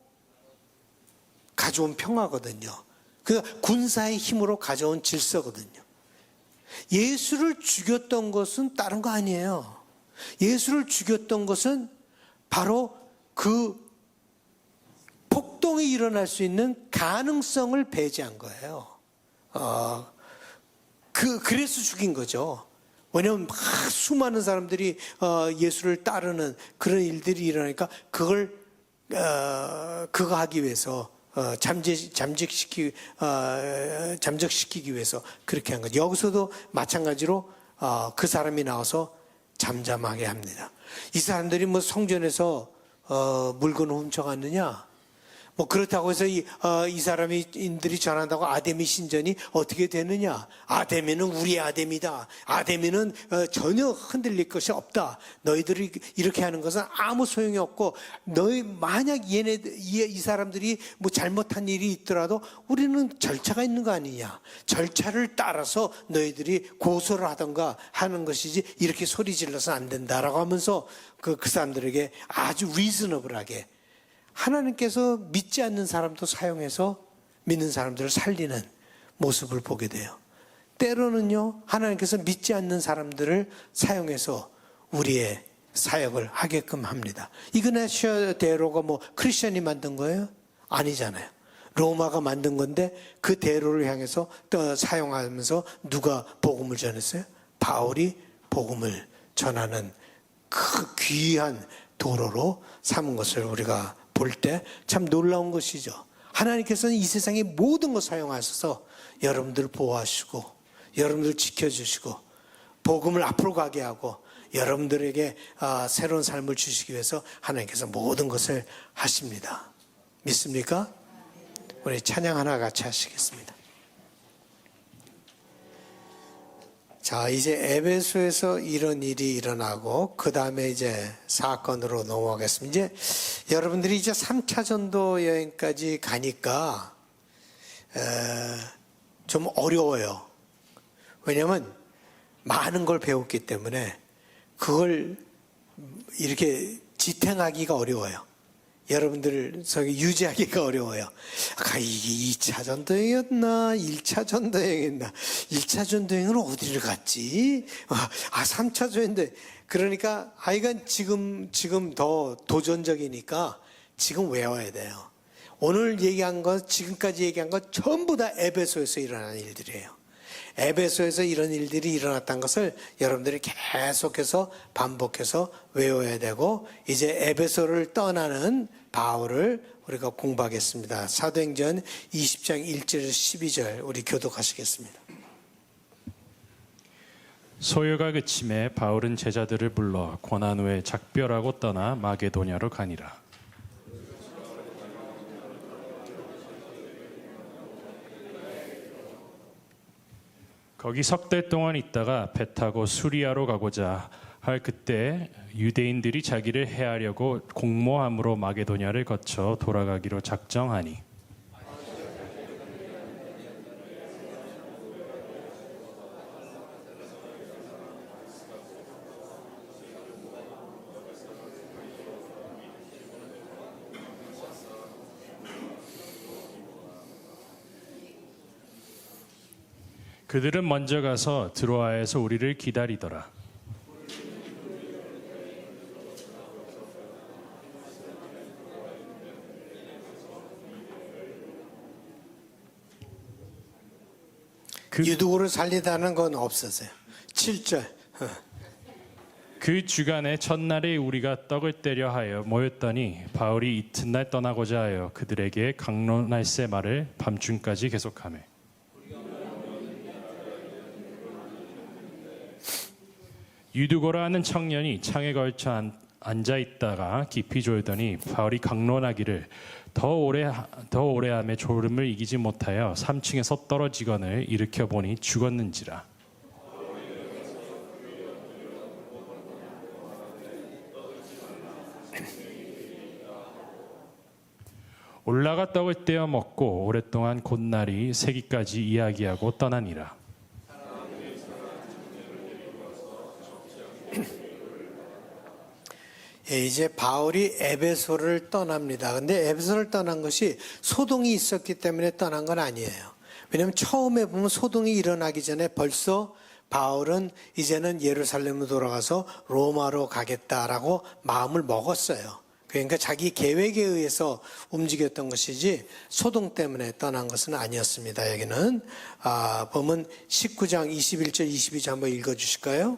가져온 평화거든요. 그 군사의 힘으로 가져온 질서거든요. 예수를 죽였던 것은 다른 거 아니에요. 예수를 죽였던 것은 바로 그 폭동이 일어날 수 있는 가능성을 배제한 거예요. 그래서 죽인 거죠. 왜냐하면 막 수많은 사람들이 예수를 따르는 그런 일들이 일어나니까 그거 하기 위해서 잠적시키기 위해서 그렇게 한 거죠. 여기서도 마찬가지로 그 사람이 나와서 잠잠하게 합니다. 이 사람들이 뭐 성전에서 물건을 훔쳐갔느냐? 뭐 그렇다고 해서 이 사람들이 전한다고 아데미 신전이 어떻게 되느냐? 아데미는 우리의 아데미다. 아데미는 전혀 흔들릴 것이 없다. 너희들이 이렇게 하는 것은 아무 소용이 없고, 너희 만약 이 사람들이 뭐 잘못한 일이 있더라도 우리는 절차가 있는 거 아니냐? 절차를 따라서 너희들이 고소를 하던가 하는 것이지 이렇게 소리 질러서 안 된다라고 하면서 그 사람들에게 아주 리즈너블하게 하나님께서 믿지 않는 사람도 사용해서 믿는 사람들을 살리는 모습을 보게 돼요. 때로는요, 하나님께서 믿지 않는 사람들을 사용해서 우리의 사역을 하게끔 합니다. 이그나시오 대로가 뭐 크리스천이 만든 거예요? 아니잖아요. 로마가 만든 건데 그 대로를 향해서 또 사용하면서 누가 복음을 전했어요? 바울이 복음을 전하는 그 귀한 도로로 삼은 것을 우리가 볼 때 참 놀라운 것이죠. 하나님께서는 이 세상의 모든 것 사용하셔서 여러분들 보호하시고 여러분들 지켜주시고 복음을 앞으로 가게 하고 여러분들에게 새로운 삶을 주시기 위해서 하나님께서 모든 것을 하십니다. 믿습니까? 우리 찬양 하나 같이 하시겠습니다. 자, 이제 에베소에서 이런 일이 일어나고 그 다음에 이제 사건으로 넘어가겠습니다. 이제 여러분들이 이제 3차 전도 여행까지 가니까 좀 어려워요. 왜냐하면 많은 걸 배웠기 때문에 그걸 이렇게 지탱하기가 어려워요. 여러분들 유지하기가 어려워요. 이게 2차 전도여행이었나 1차 전도여행이었나 1차 전도여행은 어디를 갔지? 3차 전도. 그러니까 하여간 지금 더 도전적이니까 지금 외워야 돼요. 오늘 얘기한 것, 지금까지 얘기한 것 전부 다 에베소에서 일어난 일들이에요. 에베소에서 이런 일들이 일어났다는 것을 여러분들이 계속해서 반복해서 외워야 되고, 이제 에베소를 떠나는 바울을 우리가 공부하겠습니다. 사도행전 20장 1절 12절 우리 교독하시겠습니다. 소요가 그침에 바울은 제자들을 불러 고난 후에 작별하고 떠나 마게도냐로 가니라. 거기 석 달 동안 있다가 배 타고 수리아로 가고자 할 그때 유대인들이 자기를 해하려고 공모함으로 마게도냐를 거쳐 돌아가기로 작정하니 그들은 먼저 가서 드로아에서 우리를 기다리더라. 유두고를 살리다는 건 없었어요. 7절. 그 주간에 첫날에 우리가 떡을 떼려 하여 모였더니 바울이 이튿날 떠나고자 하여 그들에게 강론할세 말을 밤중까지 계속하며 유두고라 하는 청년이 창에 걸쳐 앉아 있다가 깊이 졸더니 바울이 강론하기를 더 오래함에 졸음을 이기지 못하여 3층에서 떨어지거늘 일으켜 보니 죽었는지라. 올라가 떡을 떼어 먹고 오랫동안 곧날이 새기까지 이야기하고 떠나니라. 예, 이제 바울이 에베소를 떠납니다. 근데 에베소를 떠난 것이 소동이 있었기 때문에 떠난 건 아니에요. 왜냐하면 처음에 보면 소동이 일어나기 전에 벌써 바울은 이제는 예루살렘으로 돌아가서 로마로 가겠다라고 마음을 먹었어요. 그러니까 자기 계획에 의해서 움직였던 것이지 소동 때문에 떠난 것은 아니었습니다. 여기는 보면 19장 21절 22절 한번 읽어주실까요?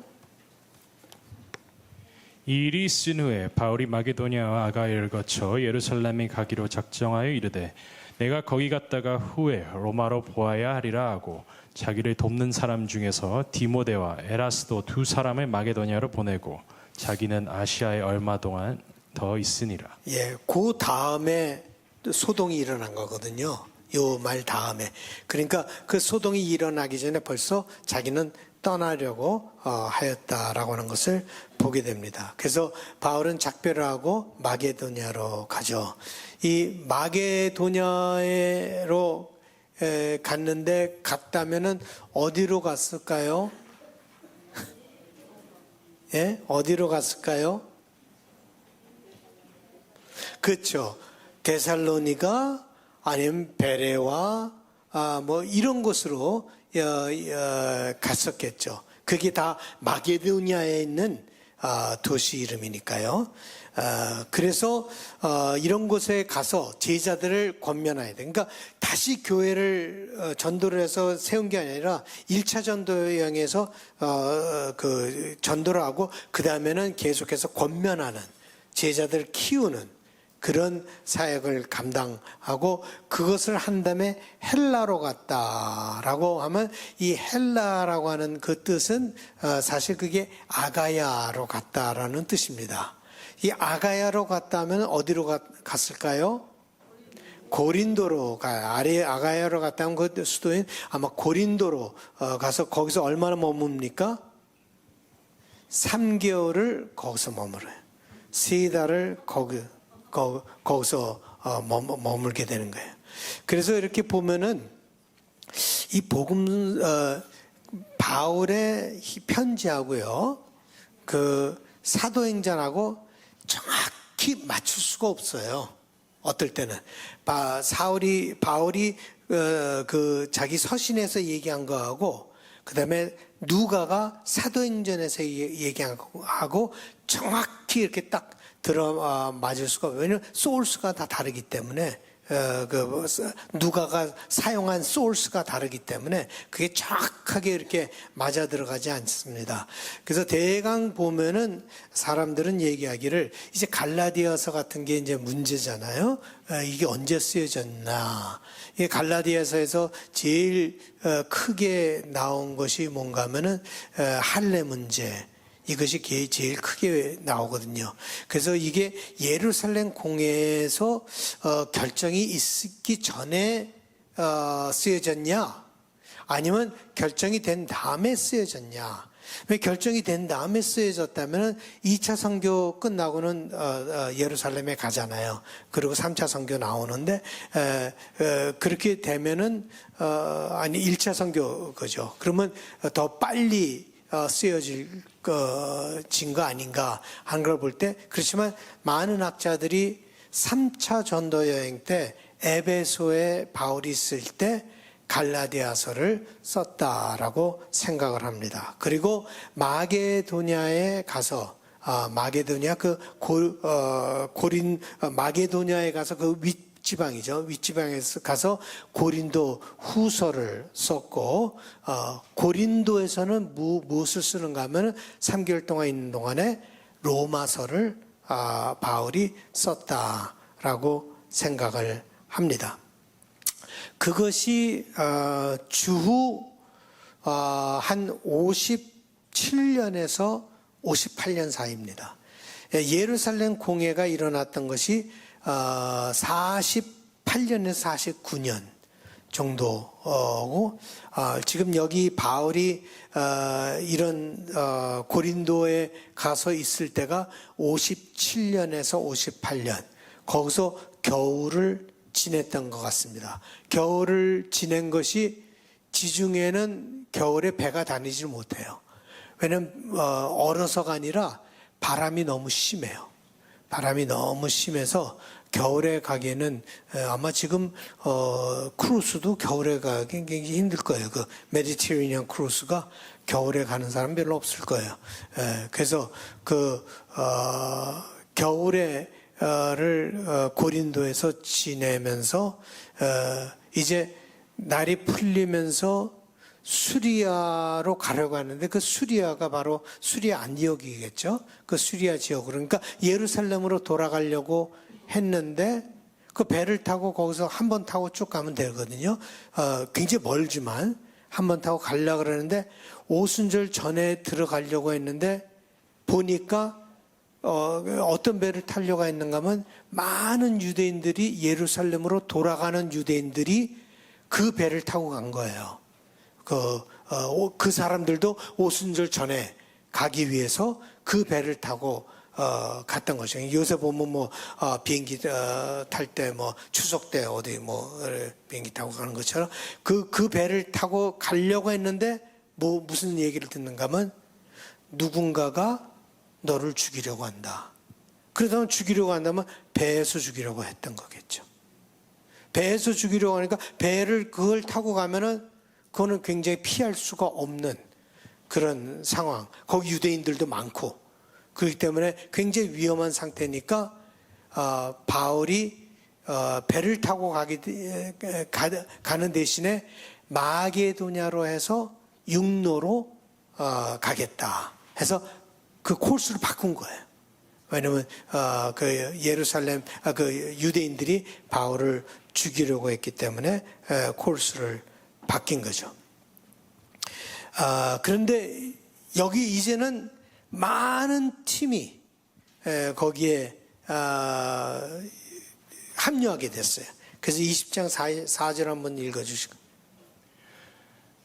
이 일이 있은 후에 바울이 마게도냐와 아가야를 거쳐 예루살렘에 가기로 작정하여 이르되 내가 거기 갔다가 후에 로마로 보아야 하리라 하고 자기를 돕는 사람 중에서 디모데와 에라스도 두 사람을 마게도냐로 보내고 자기는 아시아에 얼마 동안 더 있으니라. 예, 그 다음에 소동이 일어난 거거든요. 요 말 다음에. 그러니까 그 소동이 일어나기 전에 벌써 자기는 떠나려고 하였다라고 하는 것을 보게 됩니다. 그래서 바울은 작별을 하고 마게도냐로 가죠. 이 마게도냐로 갔는데 갔다면은 어디로 갔을까요? 예? 어디로 갔을까요? 그렇죠. 데살로니가 아니면 베레와 뭐 이런 곳으로 갔었겠죠. 그게 다 마게도냐에 있는 도시 이름이니까요. 그래서 이런 곳에 가서 제자들을 권면해야 돼. 그러니까 다시 교회를 전도를 해서 세운 게 아니라 1차 전도 여행에서 그 전도를 하고 그 다음에는 계속해서 권면하는 제자들을 키우는 그런 사역을 감당하고 그것을 한 다음에 헬라로 갔다라고 하면 이 헬라라고 하는 그 뜻은 사실 그게 아가야로 갔다라는 뜻입니다. 이 아가야로 갔다 하면 어디로 갔을까요? 고린도로 아래 아가야로 갔다 하면 그 수도인 아마 고린도로 가서 거기서 얼마나 머뭅니까? 3개월을 거기서 머물어요. 3달을 거기서 머물게 되는 거예요. 그래서 이렇게 보면은 이 복음 바울의 편지하고요, 그 사도행전하고 정확히 맞출 수가 없어요. 어떨 때는 바울이 그 자기 서신에서 얘기한 거하고 그다음에 누가가 사도행전에서 얘기한 거하고 정확히 이렇게 딱 맞을 수가 없어요. 왜냐하면 소울스가 다 다르기 때문에 누가가 사용한 소울스가 다르기 때문에 그게 정확하게 이렇게 맞아 들어가지 않습니다. 그래서 대강 보면은 사람들은 얘기하기를 이제 갈라디아서 같은 게 이제 문제잖아요. 이게 언제 쓰여졌나? 이 갈라디아서에서 제일 크게 나온 것이 뭔가 하면은 할례 문제. 이것이 제일 크게 나오거든요. 그래서 이게 예루살렘 공회에서 결정이 있기 전에 쓰여졌냐? 아니면 결정이 된 다음에 쓰여졌냐? 왜 결정이 된 다음에 쓰여졌다면 2차 선교 끝나고는 예루살렘에 가잖아요. 그리고 3차 선교 나오는데 그렇게 되면은 아니 1차 선교 그죠. 그러면 더 빨리 쓰여진 거 아닌가 하는 걸 볼 때, 그렇지만 많은 학자들이 3차 전도 여행 때 에베소에 바울이 있을 때 갈라디아서를 썼다라고 생각을 합니다. 그리고 마게도냐에 가서 마게도냐에 가서 그 윗지방에서 가서 고린도 후서를 썼고, 고린도에서는 무엇을 쓰는가 하면 3개월 동안 있는 동안에 로마서를 바울이 썼다라고 생각을 합니다. 그것이 주후 한 57년에서 58년 사이입니다. 예루살렘 공회가 일어났던 것이 48년에서 49년 정도고, 지금 여기 바울이 이런 고린도에 가서 있을 때가 57년에서 58년, 거기서 겨울을 지냈던 것 같습니다. 겨울을 지낸 것이 지중해는 겨울에 배가 다니질 못해요. 왜냐면 얼어서가 아니라 바람이 너무 심해요. 바람이 너무 심해서 겨울에 가기에는 아마 지금 크루스도 겨울에 가기 굉장히 힘들 거예요. 그 메디테리니언 크루스가 겨울에 가는 사람 별로 없을 거예요. 그래서 그 겨울에를 고린도에서 지내면서 이제 날이 풀리면서 수리아로 가려고 하는데, 그 수리아가 바로 수리아 안디옥이겠죠. 그 수리아 지역으로, 그러니까 예루살렘으로 돌아가려고 했는데, 그 배를 타고 거기서 한 번 타고 쭉 가면 되거든요. 굉장히 멀지만 한 번 타고 가려고 그러는데, 오순절 전에 들어가려고 했는데 보니까 어떤 배를 타려고 했는가 하면 많은 유대인들이, 예루살렘으로 돌아가는 유대인들이 그 배를 타고 간 거예요. 그 사람들도 오순절 전에 가기 위해서 그 배를 타고 갔던 거죠. 요새 보면 비행기 탈 때 추석 때 어디 비행기 타고 가는 것처럼 그 배를 타고 가려고 했는데 무슨 얘기를 듣는가 하면 누군가가 너를 죽이려고 한다. 그러다면 죽이려고 한다면 배에서 죽이려고 했던 거겠죠. 배에서 죽이려고 하니까 배를 그걸 타고 가면은 그거는 굉장히 피할 수가 없는 그런 상황. 거기 유대인들도 많고 그렇기 때문에 굉장히 위험한 상태니까 바울이 배를 타고 가는 대신에 마게도냐로 해서 육로로 가겠다 해서 그 코스를 바꾼 거예요. 왜냐하면 그 예루살렘 그 유대인들이 바울을 죽이려고 했기 때문에 코스를 바뀐 거죠. 그런데 여기 이제는 많은 팀이 거기에 합류하게 됐어요. 그래서 20장 4절 한번 읽어주시고.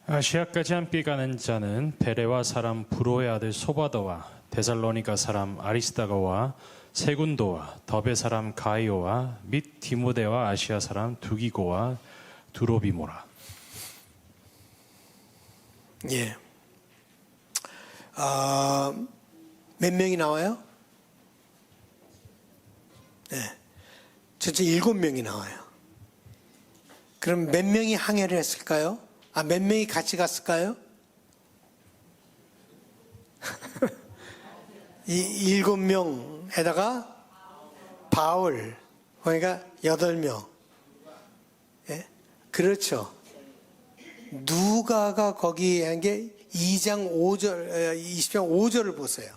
아시아까지 함께 가는 자는 베레와 사람 브로의 아들 소바더와 데살로니가 사람 아리스다고와 세군도와 더베 사람 가이오와 및 디모데와 아시아 사람 두기고와 두로비모라. 예. 몇 명이 나와요? 네. 전체 7명이 나와요. 그럼 몇 명이 항해를 했을까요? 몇 명이 같이 갔을까요? 이 7명에다가 바울, 그러니까 8명. 예? 그렇죠. 누가가 거기 한 게 2장 5절, 20장 5절을 보세요.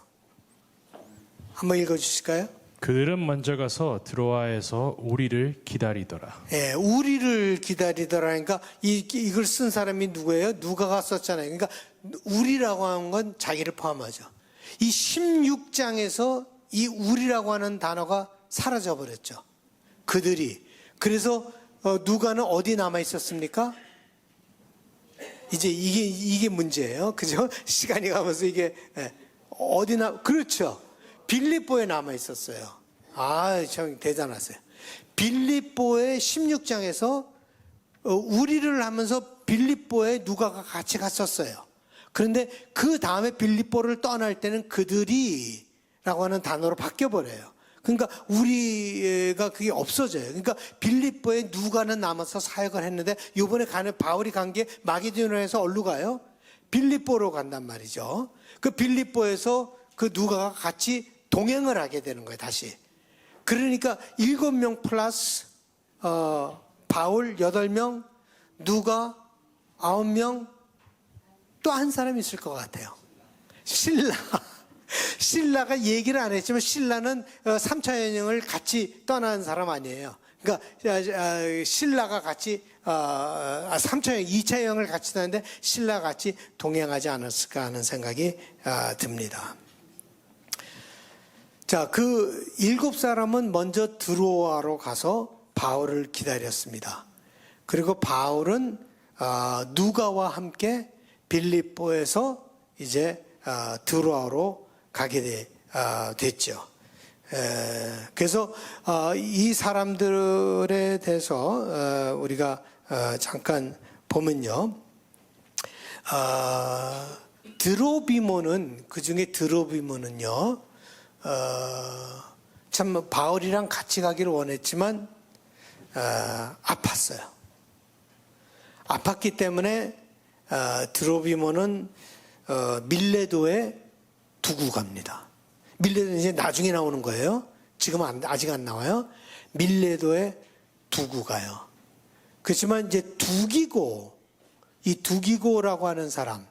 한번 읽어주실까요? 그들은 먼저 가서 드로아에서 우리를 기다리더라. 예, 우리를 기다리더라. 그러니까 이걸 쓴 사람이 누구예요? 누가가 썼잖아요. 그러니까 우리라고 하는 건 자기를 포함하죠. 이 16장에서 이 우리라고 하는 단어가 사라져 버렸죠. 그들이. 그래서 누가는 어디 남아 있었습니까? 이제 이게 문제예요. 그죠? 시간이 가면서 이게 그렇죠. 빌립보에 남아 있었어요. 참 대단하세요. 빌립보의 16장에서 우리를 하면서 빌립보에 누가가 같이 갔었어요. 그런데 그 다음에 빌립보를 떠날 때는 그들이라고 하는 단어로 바뀌어버려요. 그러니까 우리가 그게 없어져요. 그러니까 빌립보에 누가는 남아서 사역을 했는데 이번에 바울이 간 게 마게도냐에서 어디로 가요? 빌립보로 간단 말이죠. 그 빌립보에서 그 누가가 같이 동행을 하게 되는 거예요. 다시. 그러니까 7명 플러스 바울 8명, 누가 9명, 또 한 사람이 있을 것 같아요. 신라가 얘기를 안 했지만 신라는 3차 여행을 같이 떠나는 사람 아니에요. 그러니까 신라가 같이 3차 여행, 2차 여행을 같이 떠났는데 신라가 같이 동행하지 않았을까 하는 생각이 듭니다. 자, 그 7사람은 먼저 드로아로 가서 바울을 기다렸습니다. 그리고 바울은 누가와 함께 빌립보에서 이제 드로아로 가게 됐죠. 그래서 이 사람들에 대해서 우리가 잠깐 보면요. 드로비모는, 그 중에 드로비모는요, 참 바울이랑 같이 가기를 원했지만 아팠어요. 아팠기 때문에 드로비모는 밀레도에 두고 갑니다. 밀레도는 이제 나중에 나오는 거예요. 지금은 아직 안 나와요. 밀레도에 두고 가요. 그렇지만 이제 이 두기고라고 하는 사람,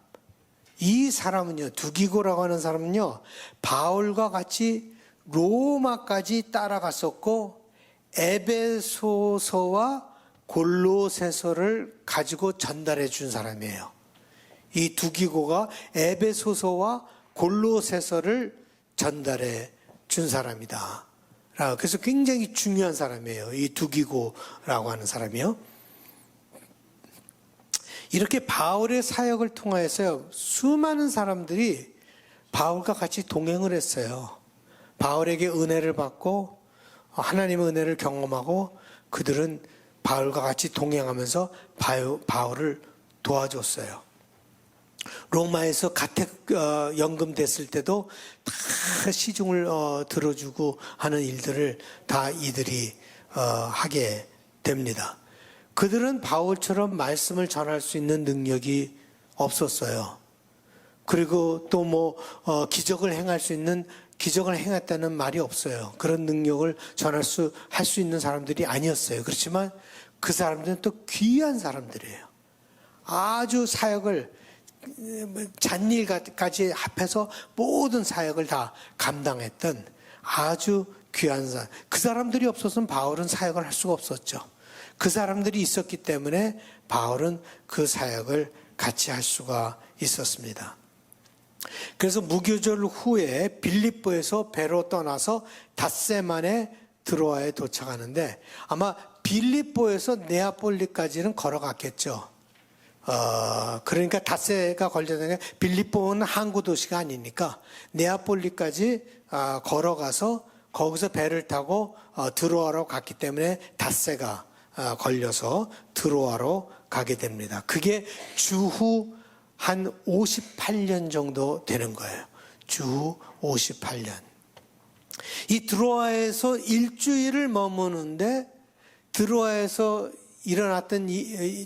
이 사람은요, 두기고라고 하는 사람은요, 바울과 같이 로마까지 따라갔었고, 에베소서와 골로새서를 가지고 전달해 준 사람이에요. 이 두기고가 에베소서와 골로새서를 전달해 준 사람이다. 그래서 굉장히 중요한 사람이에요. 이 두기고라고 하는 사람이요. 이렇게 바울의 사역을 통하여서 수많은 사람들이 바울과 같이 동행을 했어요. 바울에게 은혜를 받고 하나님의 은혜를 경험하고 그들은 바울과 같이 동행하면서 바울을 도와줬어요. 로마에서 가택 연금됐을 때도 다 시중을 들어주고 하는 일들을 다 이들이 하게 됩니다. 그들은 바울처럼 말씀을 전할 수 있는 능력이 없었어요. 그리고 또 기적을 행했다는 말이 없어요. 그런 능력을 할 수 있는 사람들이 아니었어요. 그렇지만 그 사람들은 또 귀한 사람들이에요. 아주 사역을 잔일까지 합해서 모든 사역을 다 감당했던 아주 귀한 사람. 그 사람들이 없었으면 바울은 사역을 할 수가 없었죠. 그 사람들이 있었기 때문에 바울은 그 사역을 같이 할 수가 있었습니다. 그래서 무교절 후에 빌립보에서 배로 떠나서 닷새만에 드로아에 도착하는데 아마 빌립보에서 네아폴리까지는 걸어갔겠죠. 그러니까 닷새가 걸려는 게 빌립보는 항구 도시가 아니니까 네아폴리까지 걸어가서 거기서 배를 타고 드로아로 갔기 때문에 닷새가 걸려서 드로아로 가게 됩니다. 그게 주후 한 58년 정도 되는 거예요. 주후 58년. 이 드로아에서 일주일을 머무는데 드로아에서 일어났던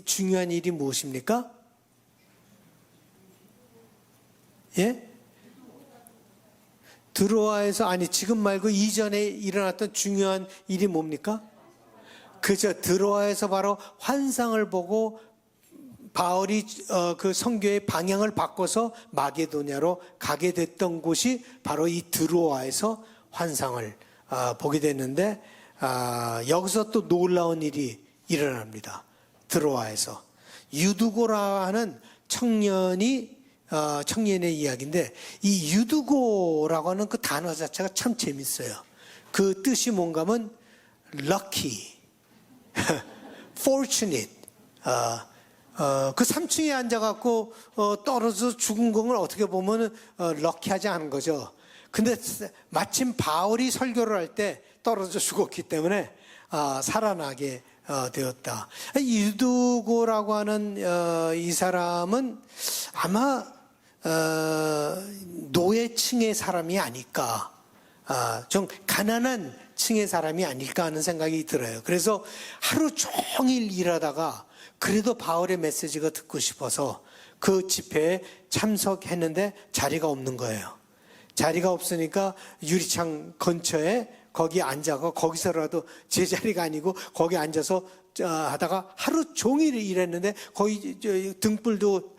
중요한 일이 무엇입니까? 예? 드로아에서 지금 말고 이전에 일어났던 중요한 일이 뭡니까? 그죠. 드로아에서 바로 환상을 보고 바울이 그 선교의 방향을 바꿔서 마게도냐로 가게 됐던 곳이 바로 이 드로아에서 환상을 보게 됐는데 여기서 또 놀라운 일이 일어납니다. 드로아에서 유두고라 하는 청년의 이야기인데 이 유두고라고 하는 그 단어 자체가 참 재밌어요. 그 뜻이 뭔가 하면 lucky, fortunate. 그 3층에 앉아갖고 떨어져서 죽은 공을 어떻게 보면 럭키하지 않은 거죠. 근데 마침 바울이 설교를 할 때 떨어져 죽었기 때문에 살아나게 되었다. 유두고라고 하는 이 사람은 아마 노예층의 사람이 아닐까, 좀 가난한 층의 사람이 아닐까 하는 생각이 들어요. 그래서 하루 종일 일하다가 그래도 바울의 메시지가 듣고 싶어서 그 집회에 참석했는데 자리가 없는 거예요. 자리가 없으니까 유리창 근처에 거기 앉아서 거기서라도 제 자리가 아니고 거기 앉아서 하다가 하루 종일 일했는데 거기 등불도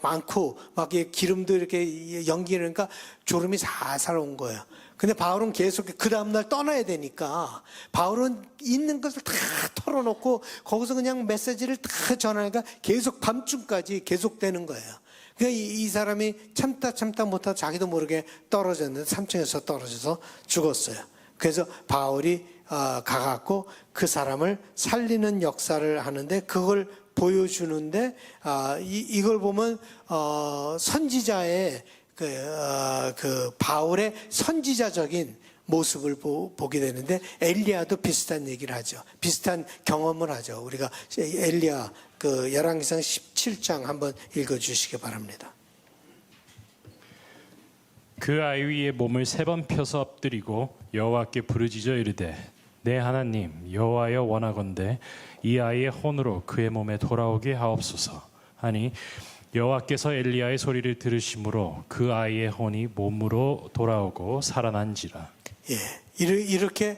많고 막 기름도 이렇게 연기하니까 졸음이 살살 온 거예요. 근데 바울은 계속 그 다음날 떠나야 되니까 바울은 있는 것을 다 털어놓고 거기서 그냥 메시지를 다 전하니까 계속 밤중까지 계속되는 거예요. 그러니까 이 사람이 참다 못하다 자기도 모르게 떨어졌는데 3층에서 떨어져서 죽었어요. 그래서 바울이 가갖고 그 사람을 살리는 역사를 하는데 그걸 보여주는데 이걸 보면 선지자의 그 바울의 선지자적인 모습을 보게 되는데 엘리야도 비슷한 얘기를 하죠. 비슷한 경험을 하죠. 우리가 엘리야 그 열왕기상 17장 한번 읽어주시기 바랍니다. 그 아이 위에 몸을 3번 펴서 엎드리고 여호와께 부르짖어 이르되 내 하나님 여호와여 원하건대 이 아이의 혼으로 그의 몸에 돌아오게 하옵소서 하니 여호와께서 엘리야의 소리를 들으심으로 그 아이의 혼이 몸으로 돌아오고 살아난지라. 예, 이렇게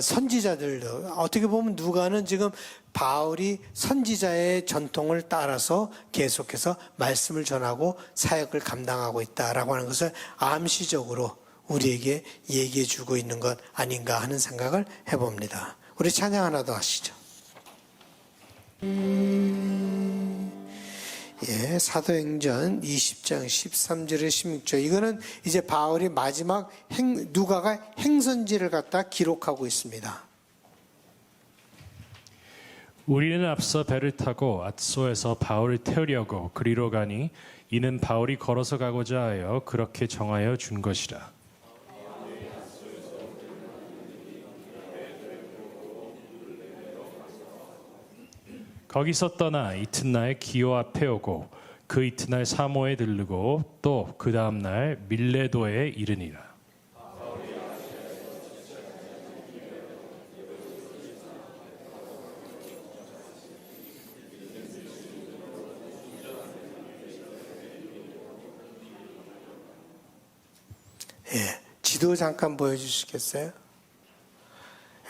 선지자들도 어떻게 보면 누가는 지금 바울이 선지자의 전통을 따라서 계속해서 말씀을 전하고 사역을 감당하고 있다라고 하는 것을 암시적으로 우리에게 얘기해 주고 있는 것 아닌가 하는 생각을 해봅니다. 우리 찬양 하나 더 하시죠. 예, 사도행전 20장 13절에 16절. 이거는 이제 바울이 마지막 누가가 행선지를 갖다 기록하고 있습니다. 우리는 앞서 배를 타고 앗소에서 바울을 태우려고 그리로 가니 이는 바울이 걸어서 가고자 하여 그렇게 정하여 준 것이라. 거기서 떠나 이튿날 기오 앞에 오고 그 이튿날 사모에 들르고 또 그 다음날 밀레도에 이르니라. 예, 지도 잠깐 보여주시겠어요?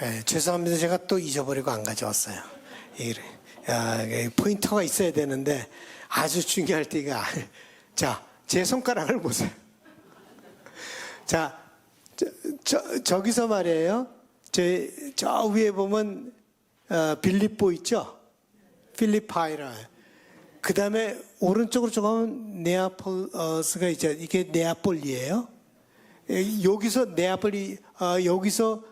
예, 죄송합니다. 제가 또 잊어버리고 안 가져왔어요. 포인터가 있어야 되는데 아주 중요할 때가. 자, 제 손가락을 보세요. 자, 저기서 말이에요. 저 위에 보면 빌립보 있죠? 필리파이라. 그 다음에 오른쪽으로 좀 가면 네아폴스가 있죠. 이게 네아폴리예요. 여기서 네아폴리 여기서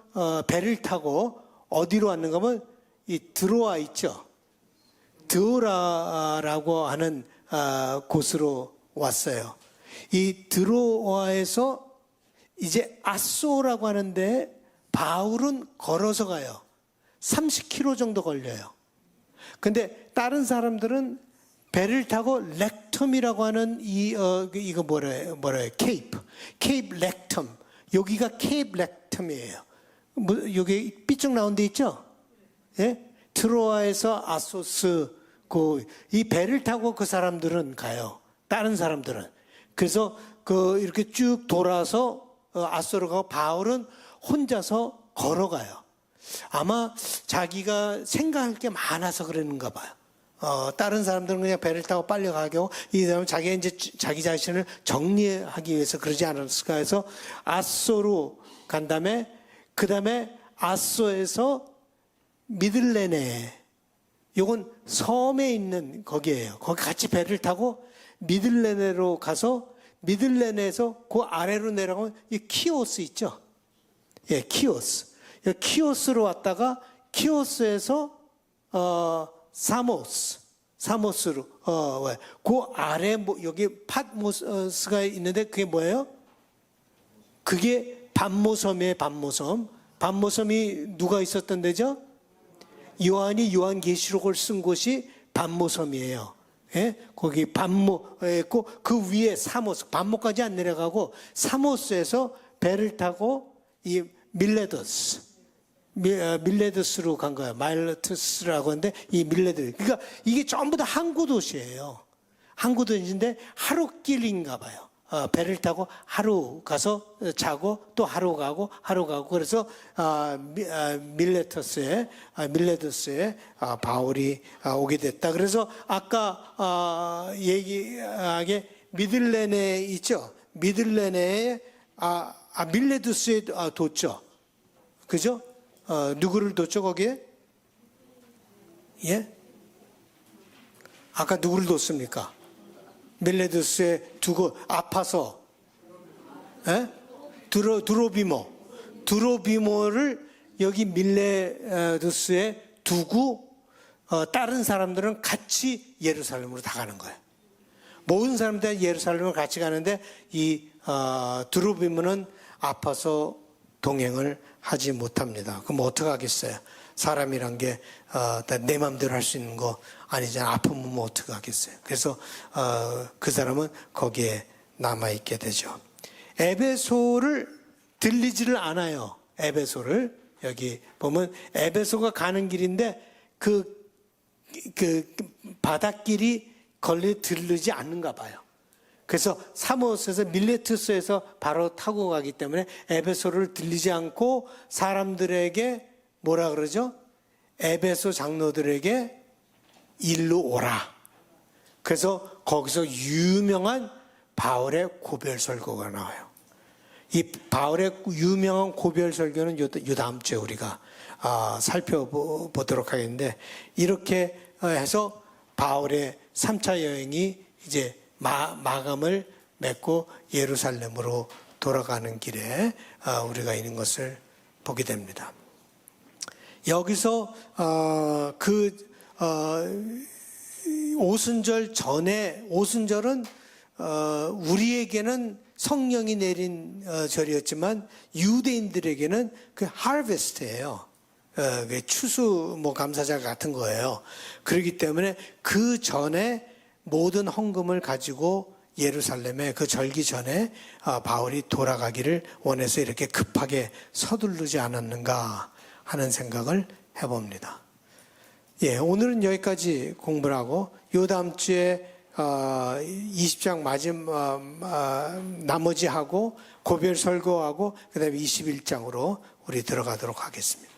배를 타고 어디로 왔는가 하면 이 드로아 있죠. 드오라라고 하는 곳으로 왔어요. 이 드로아에서 이제 아소라고 하는데 바울은 걸어서 가요. 30km 정도 걸려요. 근데 다른 사람들은 배를 타고 렉텀이라고 하는 이거 뭐래요? 케이프 렉텀. 여기가 케이프 렉텀이에요. 여기 삐쭉 나온 데 있죠? 예? 트로아에서 아소스 이 배를 타고 그 사람들은 가요. 다른 사람들은. 그래서 이렇게 쭉 돌아서 아소로 가고 바울은 혼자서 걸어가요. 아마 자기가 생각할 게 많아서 그러는가 봐요. 다른 사람들은 그냥 배를 타고 빨리 가고 이 사람은 자기가 이제 자기 자신을 정리하기 위해서 그러지 않았을까 해서 아소로 간 다음에 그 다음에 아소에서 미들레네, 요건 섬에 있는 거기에요. 거기 같이 배를 타고 미들레네로 가서 미들레네에서 그 아래로 내려가면 이 키오스 있죠? 예, 키오스. 키오스로 왔다가 키오스에서 사모스로 그 아래 여기 팟모스가 있는데 그게 뭐예요? 그게 반모섬이에요. 반모섬이 누가 있었던 데죠? 요한이 요한계시록을 쓴 곳이 반모섬이에요. 예? 거기 반모에 있고 그 위에 사모스, 반모까지 안 내려가고 사모스에서 배를 타고 이 밀레두스로 간 거예요. 마일레투스라고 하는데 이 밀레두. 그러니까 이게 전부 다 항구 도시예요. 항구 도시인데 하루길인가 봐요. 배를 타고 하루 가서 자고 또 하루 가고 그래서 밀레투스에 바울이 오게 됐다. 그래서 아까 얘기하게 미들레네 있죠. 미들레네에 밀레투스에 뒀죠. 그죠? 누구를 뒀죠 거기에? 예? 아까 누구를 뒀습니까? 밀레투스에 두고 아파서 드로비모를 여기 밀레투스에 두고 다른 사람들은 같이 예루살렘으로 다 가는 거예요. 모든 사람들이 예루살렘으로 같이 가는데 이 드로비모는 아파서 동행을 하지 못합니다. 그럼 어떻게 하겠어요? 사람이란 게 내 마음대로 할 수 있는 거 아니잖아요. 아프면 뭐 어떻게 하겠어요? 그래서 그 사람은 거기에 남아있게 되죠. 에베소를 들리지를 않아요. 에베소를 여기 보면 에베소가 가는 길인데 그 바닷길이 걸리 들르지 않는가 봐요. 그래서 사모스에서 밀레투스에서 바로 타고 가기 때문에 에베소를 들리지 않고 사람들에게 뭐라 그러죠? 에베소 장로들에게 일로 오라. 그래서 거기서 유명한 바울의 고별설교가 나와요. 이 바울의 유명한 고별설교는 요 다음 주에 우리가 살펴보도록 하겠는데, 이렇게 해서 바울의 3차 여행이 이제 마감을 맺고 예루살렘으로 돌아가는 길에 우리가 있는 것을 보게 됩니다. 여기서 오순절 전에, 오순절은 우리에게는 성령이 내린 절이었지만 유대인들에게는 그 하베스트예요. 추수 감사절 같은 거예요. 그렇기 때문에 그 전에 모든 헌금을 가지고 예루살렘에 그 절기 전에 바울이 돌아가기를 원해서 이렇게 급하게 서두르지 않았는가 하는 생각을 해봅니다. 예, 오늘은 여기까지 공부를 하고 요 다음 주에 20장 나머지 하고 고별 설교하고 그다음에 21장으로 우리 들어가도록 하겠습니다.